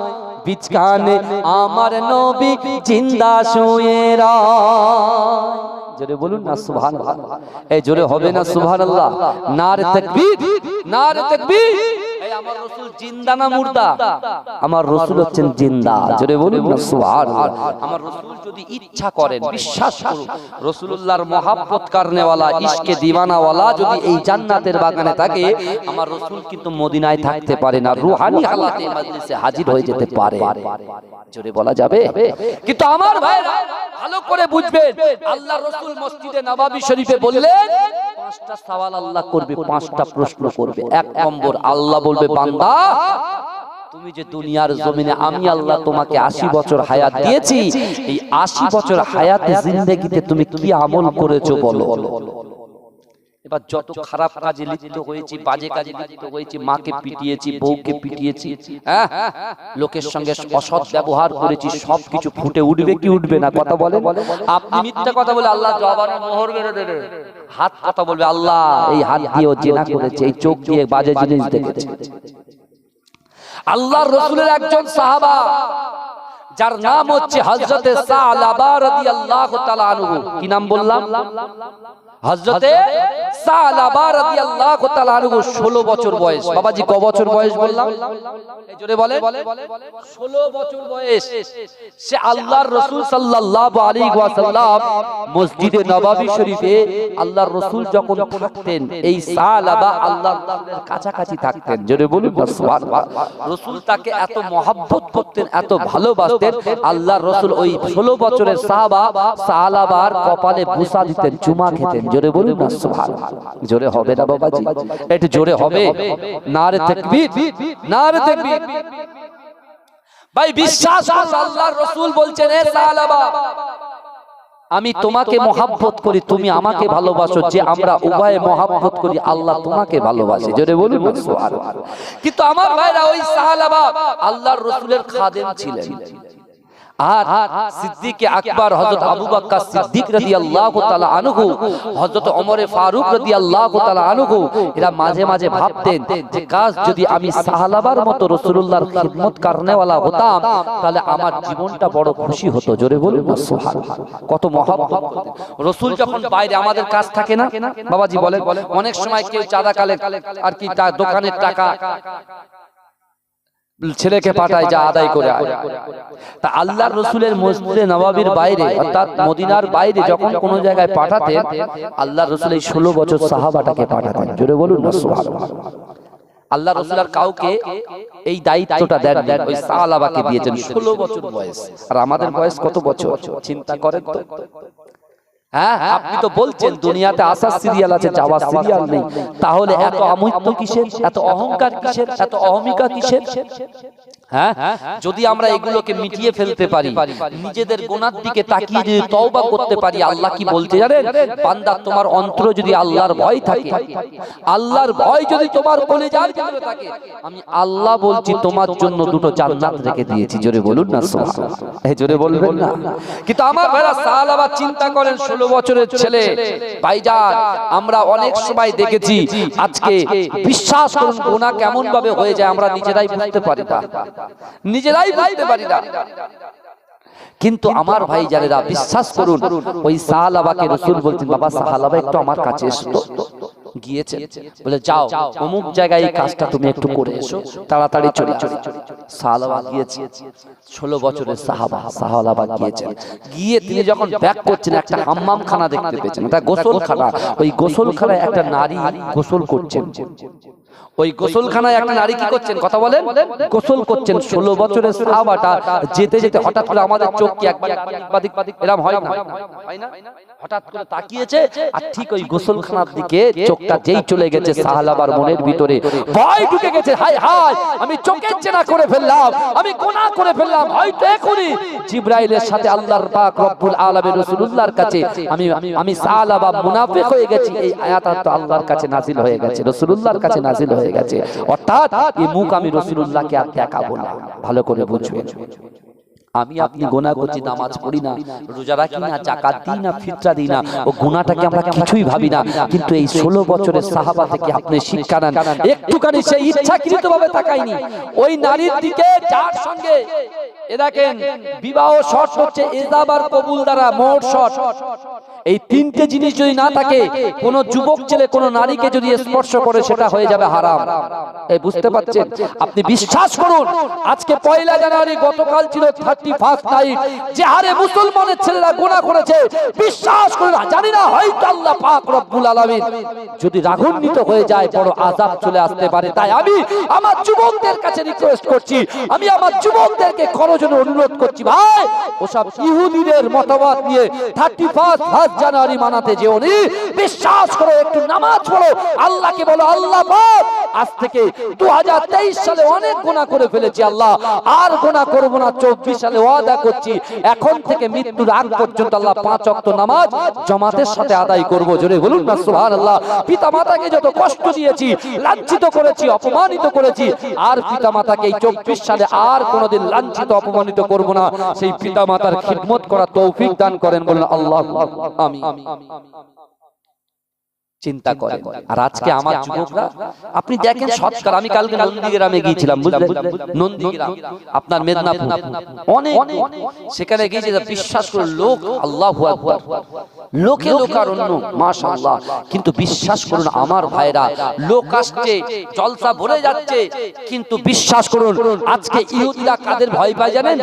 বিচখানে আমার নবী জিন্দা শুয়ে রয়। জোরে বলুন না সুবহানাল্লাহ। এই জোরে হবে না সুবহানাল্লাহ? নারে তাকবীর, নারে তাকবীর। এই আমার রাসূল জিন্দা না মুর্দা? আমার রাসূল হচ্ছেন জিন্দা। জোরে বলুন না সুবহানাল্লাহ। আমার রাসূল যদি ইচ্ছা করেন, বিশ্বাস করুন, রাসূলুল্লাহর মহব্বত করনে ওয়ালা, ইশকে দিওয়ানা ওয়ালা যদি এই জান্নাতের বাগানে থাকে, আমার রাসূল কিন্তু মদিনায় থাকতে পারে না, রূহানি হালাতে মজলিসে হাজির হয়ে যেতে পারে। জোরে বলা যাবে? কিন্তু আমার ভাইরা ভালো করে বুঝবেন, আল্লাহর রাসূল মসজিদে নববী শরীফে বললেন, 5টা সওয়াল আল্লাহ করবে, 5টা প্রশ্ন করবে। 1 নম্বর, আল্লাহ বলবে, বান্দা, তুমি যে দুনিয়ার জমিনে আমি আল্লাহ তোমাকে 80 বছর হায়াত দিয়েছি, এই 80 বছর হায়াতে জিন্দেগিতে তুমি কি আমল করেছো বলো। এবার যত খারাপ কাজে লিপ্ত হয়েছি, বাজে কাজে লিপ্ত হয়েছি, মাকে পিটিয়েছি, বউকে পিটিয়েছি, হ্যাঁ, লোকের সঙ্গে অসৎ ব্যবহার করেছি, সবকিছু ফুটে উঠবে কি উঠবে না? কথা বলেন। আপনি মিথ্যা কথা বলে আল্লাহ জবানে মোহর মেরে দেবে। হাত কথা বলবে, আল্লাহ এই হাত দিয়ে ও জেনা করেছে, এই চোখ দিয়ে বাজে জিনিস দেখেছে। আল্লাহর রাসূলের একজন সাহাবা যার নাম হচ্ছে হযরতে সালাবা রাদিয়াল্লাহু তাআলা আনহু। কি নাম বললাম? হযরতে সালাবা রাদিয়াল্লাহু তাআলা আনহু। 16 বছর বয়স। বাবাজি ক বছর বয়স বললাম? এই জোরে বলেন। 16 বছর বয়স। সে আল্লাহর রাসূল সাল্লাল্লাহু আলাইহি ওয়াসাল্লাম মসজিদে নববী শরীফে আল্লাহর রাসূল যখন থাকতেন, এই সালাবা আল্লাহর রাসূলের কাছাকাছি থাকতেন। জোরে বলুন সুবহানাল্লাহ। রাসূল তাকে এত মহব্বত করতেন, এত ভালোবাসতেন। আল্লাহর রাসূল ওই 16 বছরের সাহাবা সালাবার কপালে বুসা দিতেন, চুমা খেতেন। জোরে বলুন না সুবহানাল্লাহ। জোরে হবে না বাবাজি? একটু জোরে হবে। নারে তাকবীর, নারে তাকবীর। ভাই বিশ্বাস করুন, আল্লাহর রাসূল বলছেন, এ সালাবা আমি তোমাকে মহব্বত করি, তুমি আমাকে ভালোবাসো। যে আমরা উভয়ে মহব্বত করি, আল্লাহ তোমাকে ভালোবাসে। জোরে বলুন না সুবহানাল্লাহ। কিন্তু আমার ভাইরা, ওই সাহাবা আল্লাহর রাসূলের খাদেম ছিলেন। আর সিদ্দিক আকবর হযরত আবু বকর সিদ্দিক রাদিয়াল্লাহু তাআলা আনহু, হযরত ওমর ফারুক রাদিয়াল্লাহু তাআলা আনহু, এরা মাঝে মাঝে ভাবতেন যে কাজ যদি আমি সাহাবার মতো রাসূলুল্লাহর খিদমত করনেওয়ালা হতাম, তাহলে আমার জীবনটা বড় খুশি হতো। জোরে বলুন না সুবহানাল্লাহ। কত মহব্বত করতেন রাসূল। যখন বাইরে আমাদের কাজ থাকে না বাবাজি, বলেন, অনেক সময় কেউ চাঁদা কালেক্ট আর কি দোকানের টাকা ছেলেকে পাঠায়, যা আদায় করে আয়। তা আল্লাহর রাসূলের মসজিদে নববীর বাইরে অর্থাৎ মদিনার বাইরে যখন কোন জায়গায় পাঠাতেন, আল্লাহর রাসূল এই 16 বছর সাহাবাটাকে পাঠাতেন। জোরে বলুন না সুবহানাল্লাহ। আল্লাহর রাসূল আর কাউকে এই দায়িত্বটা দেন, ওই সাহাবাকে দিয়েছেন। 16 বছর বয়স। আর আমাদের বয়স কত বছর চিন্তা করেন তো। হ্যাঁ, আপনি তো বলছেন দুনিয়াতে আসার সিরিয়াল আছে, যাওয়ার সিরিয়াল নেই। তাহলে এত আমৃত্য কিসের? এত অহংকার কিসের? এত অহমিকা কিসের? হ্যাঁ, যদি আমরা এগুলোকে মিটিয়ে ফেলতে পারি, নিজেদের গুনার দিকে তাকিয়ে যদি তওবা করতে পারি, আল্লাহ কি বলতে জানেন? বান্দা, তোমার অন্তরে যদি আল্লাহর ভয় থাকে, আল্লাহর ভয় যদি তোমার কলিজার ভিতরে থাকে, আমি আল্লাহ বলছি তোমার জন্য দুটো জান্নাত রেখে দিয়েছি। জোরে বলুন না সুবহানাল্লাহ। এই জোরে বলবেন না। কিন্তু আমার ভাইরা সাহাবা চিন্তা করেন, 16 বছরের ছেলে। ভাইজান, আমরা অনেক সময় দেখেছি, আজকে বিশ্বাস করুন গুনাহ কেমন ভাবে হয়ে যায় আমরা নিজেরাই বুঝতে পারি না, নিজেরাই বুঝতে পারি না। কিন্তু আমার ভাই জানেরা, বিশ্বাস করুন, ওই সাহাবাকে রাসূল বলতেন, বাবা সাহাবা একটু আমার কাছে এসো। গিয়েছে, বলে যাও অমুক জায়গায় এই কাজটা তুমি একটু করে এসো, তাড়াতাড়ি চলে আসো। সাহাবা গিয়েছে, 16 বছরের সাহাবা গিয়েছেন। গিয়ে তিনি যখন ব্যাক করছেন, একটা হাম্মাম খানা দেখতে পেয়েছেন, একটা গোসলখানা। ওই গোসলখানায় একটা নারী গোসল করছেন। ওই গোসলখানায় একটা নারী কি করছেন? কথা বলেন। গোসল করছেন। 16 বছরের সাহাবাটা যেতে যেতে হঠাৎ করে আমাদের চোখ কি একবার এরকম হয় না? হয় না? হঠাৎ করে তাকিয়েছে, আর ঠিক ওই গোসলখানার দিকে চোখটা যেই চলে গেছে, সাহাবার মনের ভিতরে ভয় ঢুকে গেছে। হায় হায়, আমি চোখের চেনা করে ফেললাম, আমি গুনাহ করে ফেললাম। হয়তো এখনই জিবরাইলের সাথে আল্লাহর পাক রব্বুল আলামিন রাসূলুল্লাহর কাছে আমি সাহাবা মুনাফিক হয়ে গেছি। এই আয়াতটা তো আল্লাহর কাছে নাজিল হয়ে গেছে, রাসূলুল্লাহর কাছে নাজিল হয়ে গেছে। অর্থাৎ এই মুখ আমি রাসূলুল্লাহকে আর দেখাবো না। ভালো করে বুঝবেন, আমি আপনি গুনাহ করছি, নামাজ পড়ি না, রোজা রাখি না, যাকাত দিই না, ফিতরা দিই না, ও গুনাহটাকে আমরা কিছুই ভাবি না। কিন্তু এই 16 বছরের সাহাবা থেকে আপনি শিক্ষা নেন, একটুখানি সেই ইচ্ছাকৃতভাবে তাকায়নি ওই নারীর দিকে যার সঙ্গে এ দেখেন বিবাহ শর্ত হচ্ছে ইজাব আর কবুল দ্বারা, মোট শর্ত। এই তিনটে জিনিস যদি না থাকে, কোন যুবক ছেলে কোন নারীকে যদি স্পর্শ করে, সেটা হয়ে যাবে হারাম। এই বুঝতে পারছেন? আপনি বিশ্বাস করুন, আজকে 1 জানুয়ারি, গতকাল ছিল 31st নাইট, যে হারে মুসলমানের ছেলেরা গুনাহ করেছে, বিশ্বাস করুন, জানি না হয়তো আল্লাহ পাক রব্বুল আলামিন যদি রাগান্বিত হয়ে যায়, বড় আযাব চলে আসতে পারে। তাই আমি আমার যুবকদের কাছে রিকোয়েস্ট করছি, আমি আমার যুবকদেরকে করজোড়ে অনুরোধ করছি, ভাই ওসব ইহুদিদের মতবাদ নিয়ে 31st জানুয়ারি মানাতে যেও নি। বিশ্বাস করো, একটু নামাজ পড়ো, আল্লাহকে বলো, আল্লাহ পাক আজ থেকে 2023 সালে অনেক গুনাহ করে ফেলেছি আল্লাহ, আর গুনাহ করব না। 24 সালে ওয়াদা করছি এখন থেকে মৃত্যুর আগ পর্যন্ত আল্লাহ 5 ওয়াক্ত নামাজ জামাতের সাথে আদায় করব। জোরে বলুন না সুবহানাল্লাহ। পিতা মাতাকে যত কষ্ট দিয়েছি, লাঞ্ছিত করেছি, অপমানিত করেছি, আর পিতা মাতাকে এই 24 সালে আর কোনোদিন লাঞ্ছিত অপমানিত করব না। সেই পিতা মাতার খিদমত করার তৌফিক দান করেন, বলুন আল্লাহ আমিন। চিন্তা করেন। আর আজকে আমার যুবকরা আপনি দেখেন সৎকার, আমি কালকে নন্দীগ্রামে গিয়েছিলাম, বুঝলেন, নন্দীগ্রাম আপনার মেদিনীপুর, অনেক সেখানে গিয়েছি, বিশ্বাস করে লোক আল্লাহু আকবার, লোকে লোকারণ্য মাশাআল্লাহ, কিন্তু বিশ্বাস করুন আমার ভাইরা, লোক আসছে, জলসা ভরে যাচ্ছে, কিন্তু বিশ্বাস করুন আজকে ইহুদিরা কাদের ভয় পায় জানেন?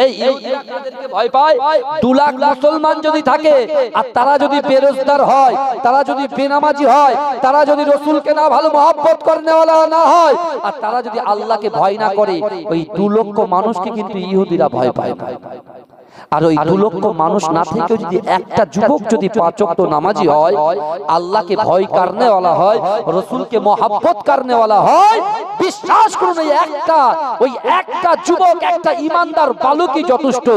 এই ইহুদিরা কাদেরকে ভয় পায়? 2 লাখ মুসলমান যদি থাকে আর তারা যদি বেরোজগার হয়, তারা যদি বেনামাজি হয়, তারা যদি রাসূলকে না ভালো মহব্বত করেনেওয়ালা না হয়, আর তারা যদি আল্লাহকে ভয় না করে, ওই 2 লক্ষ মানুষকে কিন্তু ইহুদিরা ভয় পায় না। আর ওই 2 লক্ষ মানুষ না থেকে যদি একটা যুবক যদি 5 ওয়াক্ত নামাজি হয়, আল্লাহকে ভয় করনেওয়ালা হয়, রাসূলকে মহব্বত করনেওয়ালা হয়, বিশ্বাস করুন ওই একটা যুবক, একটা ইমানদার বালকই যথেষ্ট,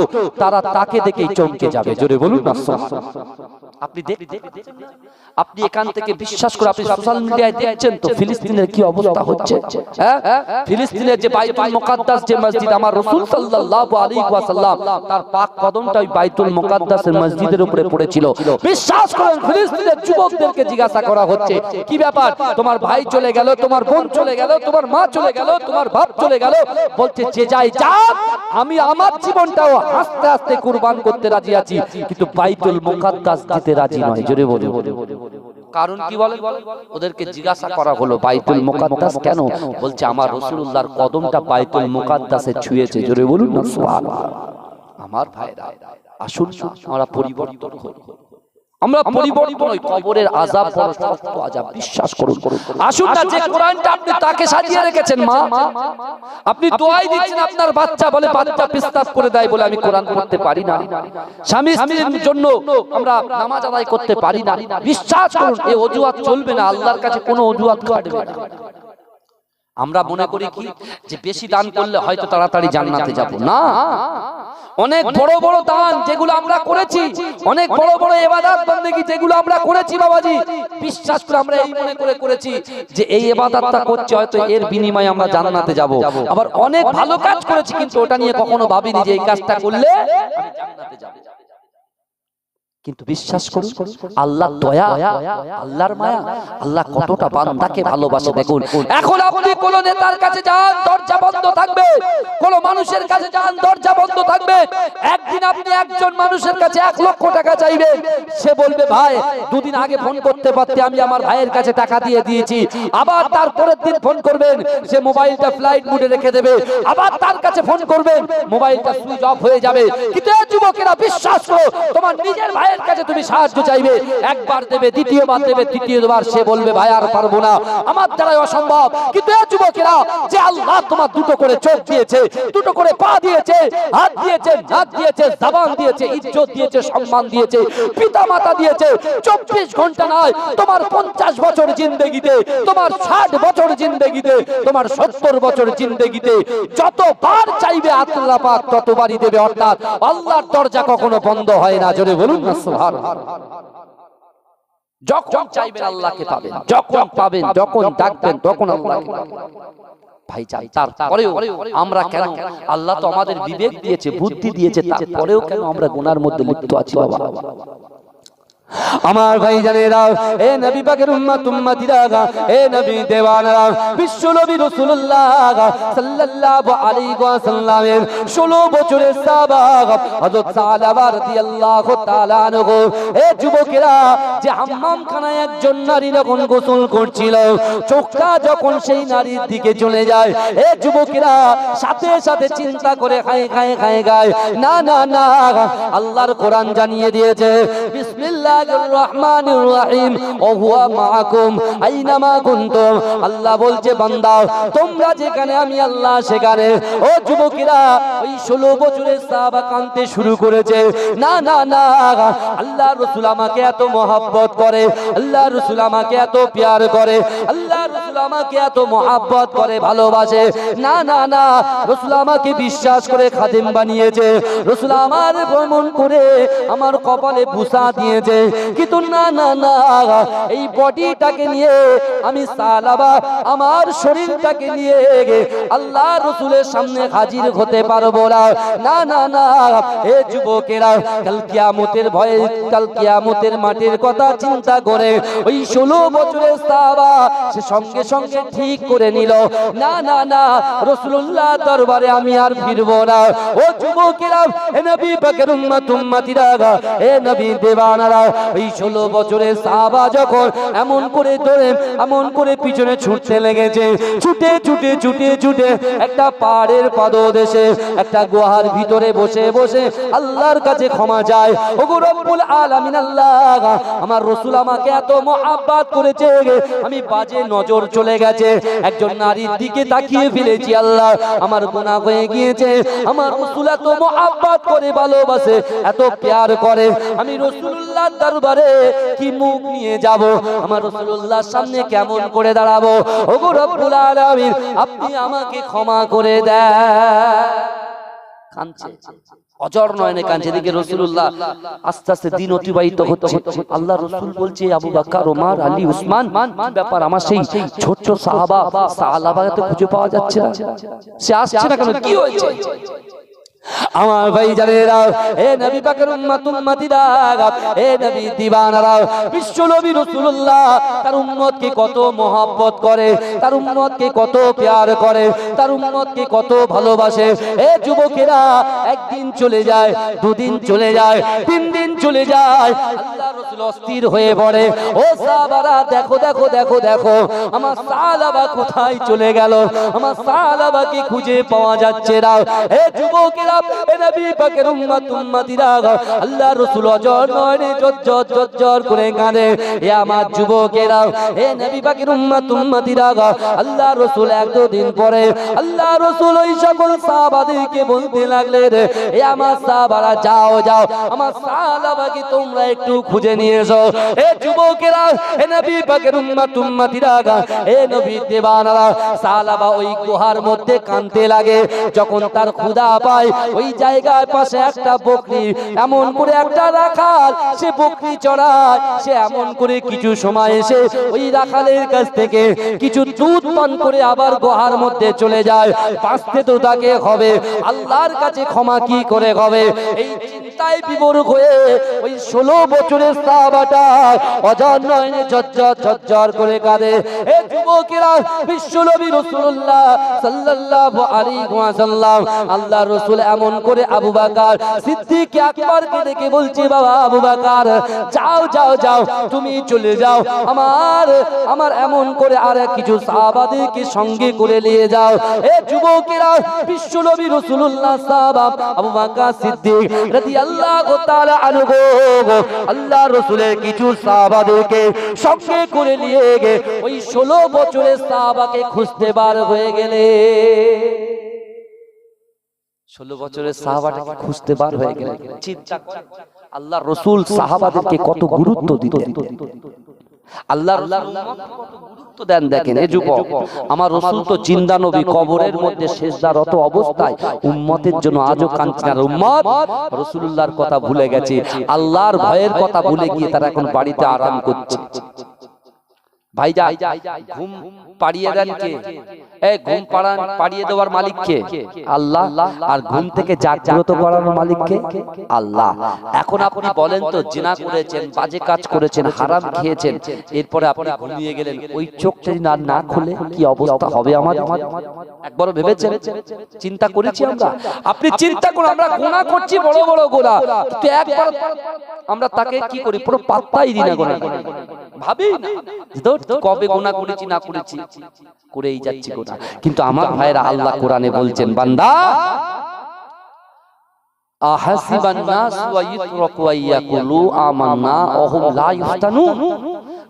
তারা তাকে দেখেই চমকে যাবে। জোরে বলুন না আপনি আপনি এখান থেকে বিশ্বাস করে আপনি সোশ্যাল মিডিয়ায় দেখছেন তো ফিলিস্তিনের কি অবস্থা হচ্ছে। হ্যাঁ, ফিলিস্তিনের যে বাইতুল মুকাদ্দাস যে মসজিদ, আমার রাসূল সাল্লাল্লাহু আলাইহি ওয়াসাল্লাম তার পাক কদমটা ওই বাইতুল মুকাদ্দাসের মসজিদের উপরে পড়েছিল। বিশ্বাস করেন ফিলিস্তিনের যুবকদেরকে জিজ্ঞাসা করা হচ্ছে কি ব্যাপার, তোমার ভাই চলে গেল, তোমার বোন চলে গেল, তোমার মা চলে গেল, তোমার বাপ চলে গেল, বলছে যে যাই যাক, আমি আমার জীবনটাও আস্তে আস্তে কুরবান করতে রাজি আছি, কিন্তু বাইতুল মুকাদ্দাস দিতে রাজি নয়। জোরে বলুন কারণ কি বলেন? ওদেরকে জিজ্ঞাসা করা হলো বাইতুল মুকাদ্দাস কেন? বলছে আমার রাসূলুল্লাহর কদমটা বাইতুল মুকাদ্দাসে ছুঁয়েছে। জোরে বলুন না সুবহানাল্লাহ। আমার ভাইরা আসুন আমরা পরিবর্তন হই, আমরা পরিবর্তন হই। কবরের আযাব বড় শক্ত আযাব, বিশ্বাস করুন। আসুন না, যে কোরআনটা আপনি তাকে সাজিয়ে রেখেছেন, মা আপনি দোয়াই দিচ্ছেন, আপনার বাচ্চা বলে বাচ্চা পেশাব করে দেয় বলে আমি কোরআন পড়তে পারি না, স্বামী স্ত্রীর জন্য আমরা নামাজ আদায় করতে পারি না, বিশ্বাস করুন এই অজুহাত চলবে না, আল্লাহর কাছে কোনো অজুহাত খাটবে না। আমরা মনে করি কি যে বেশি দান করলে হয়তো তাড়াতাড়ি জান্নাতে যাব, না, অনেক বড় বড় দান যেগুলো আমরা করেছি, অনেক বড় বড় ইবাদত বندگی যেগুলো আমরা করেছি বাবাজি, বিশ্বাস করে আমরা এই মনে করে করেছি যে এই ইবাদতটা করছি হয়তো এর বিনিময়ে আমরা জান্নাতে যাব। আবার অনেক ভালো কাজ করেছি কিন্তু ওটা নিয়ে কখনো ভাবিনি যে এই কাজটা করলে আমি জান্নাতে যাব। কিন্তু বিশ্বাস করুন আল্লাহর দয়া, আল্লাহর মায়া, আল্লাহ কতটা বান্দাকে ভালোবাসে দেখুন। এখন আপনি কোন নেতার কাছে যান দরজা বন্ধ থাকবে, কোন মানুষের কাছে যান দরজা বন্ধ থাকবে। একদিন আপনি একজন মানুষের কাছে 1 লক্ষ টাকা চাইবেন, সে বলবে ভাই 2 দিন আগে ফোন করতে পারতে, আমি আমার ভাইয়ের কাছে টাকা দিয়ে দিয়েছি। আবার তারপরের দিন ফোন করবেন, সে মোবাইলটা ফ্লাইট মোডে রেখে দেবে। আবার তার কাছে ফোন করবেন, মোবাইলটা সুইচ অফ হয়ে যাবে। কিন্তু এই যুবকেরা বিশ্বাস করো, তোমার নিজের ভাই কাছে তুমি সাহায্য চাইবে, একবার দেবে, দ্বিতীয়বার দেবে, তৃতীয়বার সে বলবে ভাই আর পারবো না, আমার দ্বারাই অসম্ভব। কিন্তু এই যুবকেরা যে আল্লাহ তোমার 2টো করে চোখ দিয়েছে, 2টো করে পা দিয়েছে, হাত দিয়েছে, নাক দিয়েছে, জবান দিয়েছে, ইজ্জত দিয়েছে, সম্মান দিয়েছে, পিতা মাতা দিয়েছে, 24 ঘন্টা নয়, তোমার 50 বছর জিন্দেগিতে, তোমার 60 বছর জিন্দেগিতে, তোমার 70 বছর জিন্দেগিতে যতবার চাইবে আল্লাহ পাক ততবারই দেবে। অর্থাৎ আল্লাহর দরজা কখনো বন্ধ হয় না। জোরে বলুন না সুবহানাল্লাহ। যখন চাইবেন আল্লাহকে পাবেন, যখন পাবেন, যখন ডাকবেন তখন আল্লাহকে পাবেন। ভাইজান তারপরেও আমরা কেন, আল্লাহ তো আমাদের বিবেক দিয়েছে, বুদ্ধি দিয়েছে, তারপরেও কেন আমরা গুনার মধ্যে লিপ্ত আছি বাবা? আমার ভাইজানেরা, এ নবী পাকের উম্মত উম্মতিরা, এ নবী দেওয়ানারা, বিশ্ব নবী রাসূলুল্লাহ সাল্লাল্লাহু আলাইহি ওয়াসাল্লামের 16 বছরের সাহাবা হযরত সালাবা রাদিয়াল্লাহু তাআলা আনহু, এ যুবকেরা, যে হাম্মাম খানায় একজন নারী যখন গোসল করছিল, চোখটা যখন সেই নারীর দিকে চলে যায়, এ যুবকেরা সাথে সাথে চিন্তা করে খায় গায়, না না না, আল্লাহর কোরআন জানিয়ে দিয়েছে বিসমিল্লাহ বিসমিল্লাহির রহমানির রহিম ওয়া হুয়া মাআকুম আইনামা কুনতুম। আল্লাহ বলছে বান্দা তোমরা যেখানে আমি আল্লাহ সেখানে। ও যুবকেরা, ওই 16 বছরের সাহাবা কাঁদতে শুরু করেছে। না না না, আল্লাহ রাসূল আমাকে এত মহব্বত করে, আল্লাহ রাসূল আমাকে এত প্যার করে, আল্লাহ রাসূল আমাকে এত মহব্বত করে, ভালোবাসে। না না না, রাসূল আমাকে বিশ্বাস করে খাদেম বানিয়েছে, রাসূল আমার ভ্রমণ করে আমার কপালে বুসা দিয়েছে। কিন্তু না না না, এই বডিটাকে নিয়ে আমি সালাবা আমার শরীরটাকে নিয়ে আল্লাহ রাসূলের সামনে হাজির হতে পারবো না। না না না, এ যুবকেরা, কাল কিয়ামতের ভয়ে, কাল কিয়ামতের মাটির কথা চিন্তা করে ওই 16 বছরের সাহাবা সে সঙ্গে সঙ্গে ঠিক করে নিল, না না না, রাসূলুল্লাহ দরবারে আমি আর ফিরবো না। ও যুবকেরা, এ নবী পাকের উম্মত উম্মতিরা, এ নবী দেওয়ানারা, ওই 16 বছরের সাহাবা যখন এমন করে ধরে এমন করে পিছনে ছুটতে লেগেছে, ছুটে ছুটে ছুটে ছুটে একটা পাহাড়ের পাদদেশে একটা গুহার ভিতরে বসে বসে আল্লাহর কাছে ক্ষমা যায়। ওগো রব্বুল আলামিন, আল্লাহ আমার রাসূল আমাকে এত মহব্বত করেছে, আমি বাজে নজর চলে গেছে, একজন নারীর দিকে তাকিয়ে ফেলেছি, আল্লাহ আমার গুনাহ হয়ে গিয়েছে। আমার রাসূল এত মহব্বত করে, ভালোবাসে, এত প্যার করে, আমি রাসূলুল্লাহর দরবারে কি মুখ নিয়ে যাব, আমার রাসূলুল্লাহর সামনে কেমন করে দাঁড়াবো। ওগো রব্বুল আলামিন, আপনি আমাকে ক্ষমা করে দেন। কাঁদছে, অজর নয়নে কাঁদছে। এদিকে রাসূলুল্লাহ আস্তে আস্তে দিন অতিবাহিত হচ্ছে। আল্লাহ রাসূল বলছে, আবু বকর, ওমর, আলী, উসমান, কি ব্যাপার? আমার সেই ছোট সাহাবা সাহাবাকে খুঁজে পাওয়া যাচ্ছে না, সে আসছে না কেন, কি হয়েছে? আমার ভাই জানেরা, এ নবী পাকের উম্মত উম্মতিরা, এ নবী দিওয়ানারা, বিশ্ব নবী রাসূলুল্লাহ তার উম্মতকে কত মহব্বত করে, তার উম্মতকে কত প্যার করে, তার উম্মতকে কত ভালোবাসে। এ যুবকেরা, একদিন চলে যায়, দুদিন চলে যায়, 3 দিন চলে যায়, আল্লাহ রাসূল অস্থির হয়ে পড়ে। ও সাহাবারা, দেখো দেখো দেখো দেখো, আমার সাহাবা কোথায় চলে গেল, আমার সাহাবাকে খুঁজে পাওয়া যাচ্ছে না। এ যুবকেরা, এ নবী পাকের উম্মত উম্মতিরা, আল্লাহ রাসূল অজর নয়নে জজ্জর জজ্জর করে কাঁদে। এ আমার যুবকেরা, এ নবী পাকের উম্মত উম্মতিরা, আল্লাহ রাসূল 1-2 দিন পরে আল্লাহ রাসূল ওই সকল সাহাবাদেরকে বলতে লাগলেন, এ আমার সাহাবারা, যাও যাও, আমার সাহাবাকে তোমরা একটু খুঁজে নিয়ে এসো। এ যুবকেরা, এ নবী পাকের উম্মত উম্মতিরা, এ নবী দেওয়ানারা, সাহাবা ওই গুহার মধ্যে কাঁদতে লাগে। যখন তার ক্ষুধা পায়, ওই জায়গায় পাশে একটা বকরি, এমন করে একটা রাখাল, সে বকরি চড়ায়, সে এমন করে কিছু সময় এসে ওই রাখালের কাছ থেকে কিছু দুধ পান করে আবার গুহার মধ্যে চলে যায়। বাঁচতে তো তাকে হবে, আল্লাহর কাছে ক্ষমা কি করে হবে? এই চিন্তায় বিভোর হয়ে ওই 16 বছরের সাহাবাটা অজর নয়নে ঝরঝর ঝরঝর করে কাঁদে। এ যুবকেরা, বিশ্ব নবী রাসূলুল্লাহ সাল্লাল্লাহু আলাইহি ওয়াসাল্লাম, আল্লাহ রাসূল এমন করে আবু বকর সিদ্দিক আকবরকে ডেকে বলছে, বাবা আবু বকর, যাও যাও যাও, তুমি চলে যাও, আমার এমন করে আর কিছু সাহাবাদেরকে সঙ্গে করে নিয়ে যাও। এ যুবকেরা, বিশ্ব নবী রাসূলুল্লাহ সাহাবা আবু বকর সিদ্দিক রাদিয়াল্লাহু তাআলা আনহু আল্লাহ রাসূলের কিছু সাহাবাদেরকে সঙ্গে করে নিয়ে গিয়ে ওই 16 বছরের সাহাবাকে খুঁজতে বার হয়ে গেলে। 16 বছরের সাহাবাটাকে খুঁজতে বার হয়ে গেলেন। চিন্তা করেন, আল্লাহ রাসূল সাহাবাদেরকে কত গুরুত্ব দিতেন, আল্লাহ কত গুরুত্ব দেন। দেখেন, এ যুবক, আমার রাসূল তো জিন্দা নবী, কবরের মধ্যে সিজদারত অবস্থায় উম্মতের জন্য আজও কাঁদছেন। আর উম্মত রাসূলুল্লাহর কথা ভুলে গেছে, আল্লাহর ভয়ের কথা ভুলে গিয়ে তারা এখন বাড়িতে আরাম করছে। ভাইজা, ঘুম পাড়িয়ে দেন কে? এই ঘুম পাড়িয়ে দেওয়ার মালিক কে? আল্লাহ। আর ঘুম থেকে জাগ্রত করার মালিক কে? আল্লাহ। এখন আপনি বলেন তো, জিনা করেছেন, বাজে কাজ করেছেন, হারাম খেয়েছেন, এরপরে আপনি ঘুমিয়ে গেলেন, ওই চোখটা না খুলে কি অবস্থা হবে আমার? একবার ভেবেছেন? চিন্তা করেছি আমরা? আপনি চিন্তা করুন, আমরা গুনাহ করছি, বড় বড় গুনাহ, কিন্তু একবার আমরা তাকে কি করি? পুরো পাত্তাই দিই না গুনাহ, ভাবি না কবে গুনাহ করেছি না করেছি, করেই যাচ্ছি গুনাহ। কিন্তু আমার ভাইরা, আল্লাহ কোরআনে বলছেন, বান্দা আহাসিবান নাস ওয়া ইউতরাকু ওয়া ইয়াকুলু আমান্না ওয়া হুম লা ইফতানুন।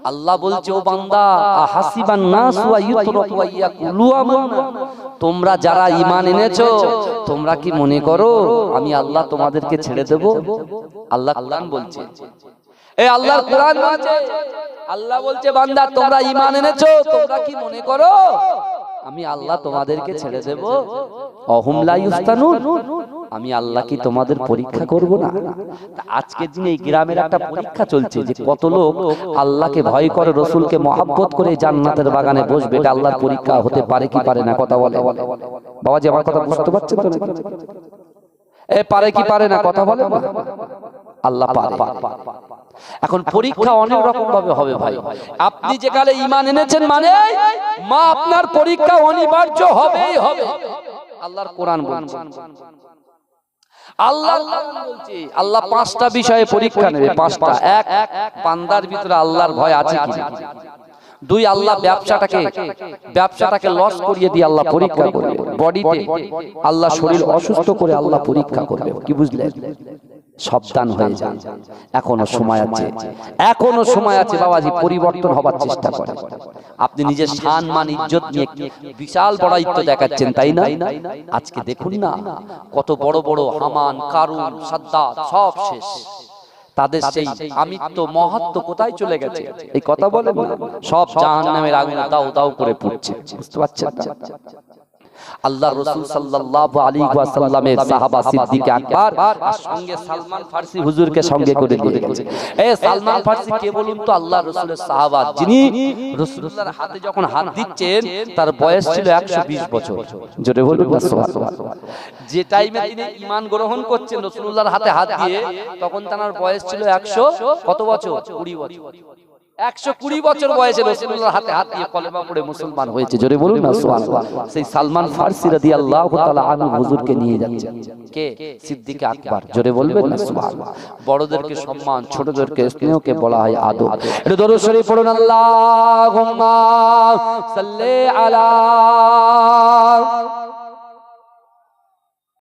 আল্লাহ বলছে ও বান্দা, আহাসিবান নাস ওয়া ইউতরাকু ওয়া ইয়াকুলু আমান্না, তোমরা যারা ঈমান এনেছো তোমরা কি মনে করো আমি আল্লাহ তোমাদেরকে ছেড়ে দেব? আল্লাহ কোরআন বলছে, এই আল্লাহর কোরআন বলছে, আল্লাহ বলছে বান্দা তোমরা ঈমান এনেছো, তোমরা কি মনে করো আমি আল্লাহ তোমাদেরকে ছেড়ে দেব? অহুম লা ইফতানুন, আমি আল্লাহ কি তোমাদের পরীক্ষা করব না? আজকের দিনে এই গ্রামের একটা পরীক্ষা চলছে যে কত লোক আল্লাহকে ভয় করে, রসুলকে মহব্বত করে জান্নাতের বাগানে বসবে। এটা আল্লাহর পরীক্ষা হতে পারে কি পারে না? কথা বলে বাবাজি, আমার কথা বুঝতে পারছেন তো? এ পারে কি পারে না? কথা বলে আল্লাহ পারে। এখন পরীক্ষা অনেক রকম ভাবে হবে ভাই। আপনি যেখানে ঈমান এনেছেন মানে মা আপনার পরীক্ষা অনিবার্য হবেই হবে। আল্লাহর কোরআন বলছে, আল্লাহ বলছে আল্লাহ 5টা বিষয়ে পরীক্ষা নেবে। 5টা। এক, বান্দার ভিতরে আল্লাহর ভয় আছে কিনা। 2, আল্লাহ ব্যবসাটাকে লস করিয়ে দিয়ে আল্লাহ পরীক্ষা করবে। বডিতে আল্লাহ শরীর অসুস্থ করে আল্লাহ পরীক্ষা করবে। কি বুঝলেন? সাবধান হয়ে যান, এখনো সময় আছে, এখনো সময় আছে বাবাজি, পরিবর্তন হবার চেষ্টা করেন। আপনি নিজের শান মান ইজ্জত নিয়ে বিশাল বড়াইত্ব দেখাচ্ছেন, তাই না? আজকে দেখুন না কত বড় বড় হামান, কারুন, সাদ্দাত সব শেষ, তাদের সেই আমিত্ব মহত্ব কোথায় চলে গেছে? এই কথা বলে সব জাহান্নামের আগুনে দাউ দাউ করে পড়ছে। বুঝতে পারছেন? আল্লাহ রাসূল সাল্লাল্লাহু আলাইহি ওয়াসাল্লামের সাহাবা সিদ্দিক আকবর আর সঙ্গে সালমান ফারসি হুজুরকে সঙ্গে করে নিয়ে গেছে। এই সালমান ফারসি কে বলুন তো? আল্লাহ রাসূলের সাহাবা, যিনি রাসূলুল্লাহর হাতে যখন হাত দিচ্ছেন তার বয়স ছিল 120 বছর। জোরে বলুন না সুবহানাল্লাহ। যে টাইমে তিনি ঈমান গ্রহণ করছেন রাসূলুল্লাহর হাতে হাত দিয়ে, তখন তার বয়স ছিল 100 কত বছর? 20 বছর। 120 বছর বয়সে রাসূলুল্লাহর হাতে হাত দিয়ে কলেমা পড়ে মুসলমান হয়েছে। জোরে বলুন না সুবহানাল্লাহ। সেই সালমান ফারসি রাদিয়াল্লাহু তাআলা আনহু হুজুরকে নিয়ে যাচ্ছেন। কে? সিদ্দিক আকবর। জোরে বলবেন না সুবহানাল্লাহ। বড়দেরকে সম্মান, ছোটদেরকে স্নেহকে বলা হয় আদব। এটা দরুদ শরীফ পড়ুন, আল্লাহুম্মা সাল্লি আলা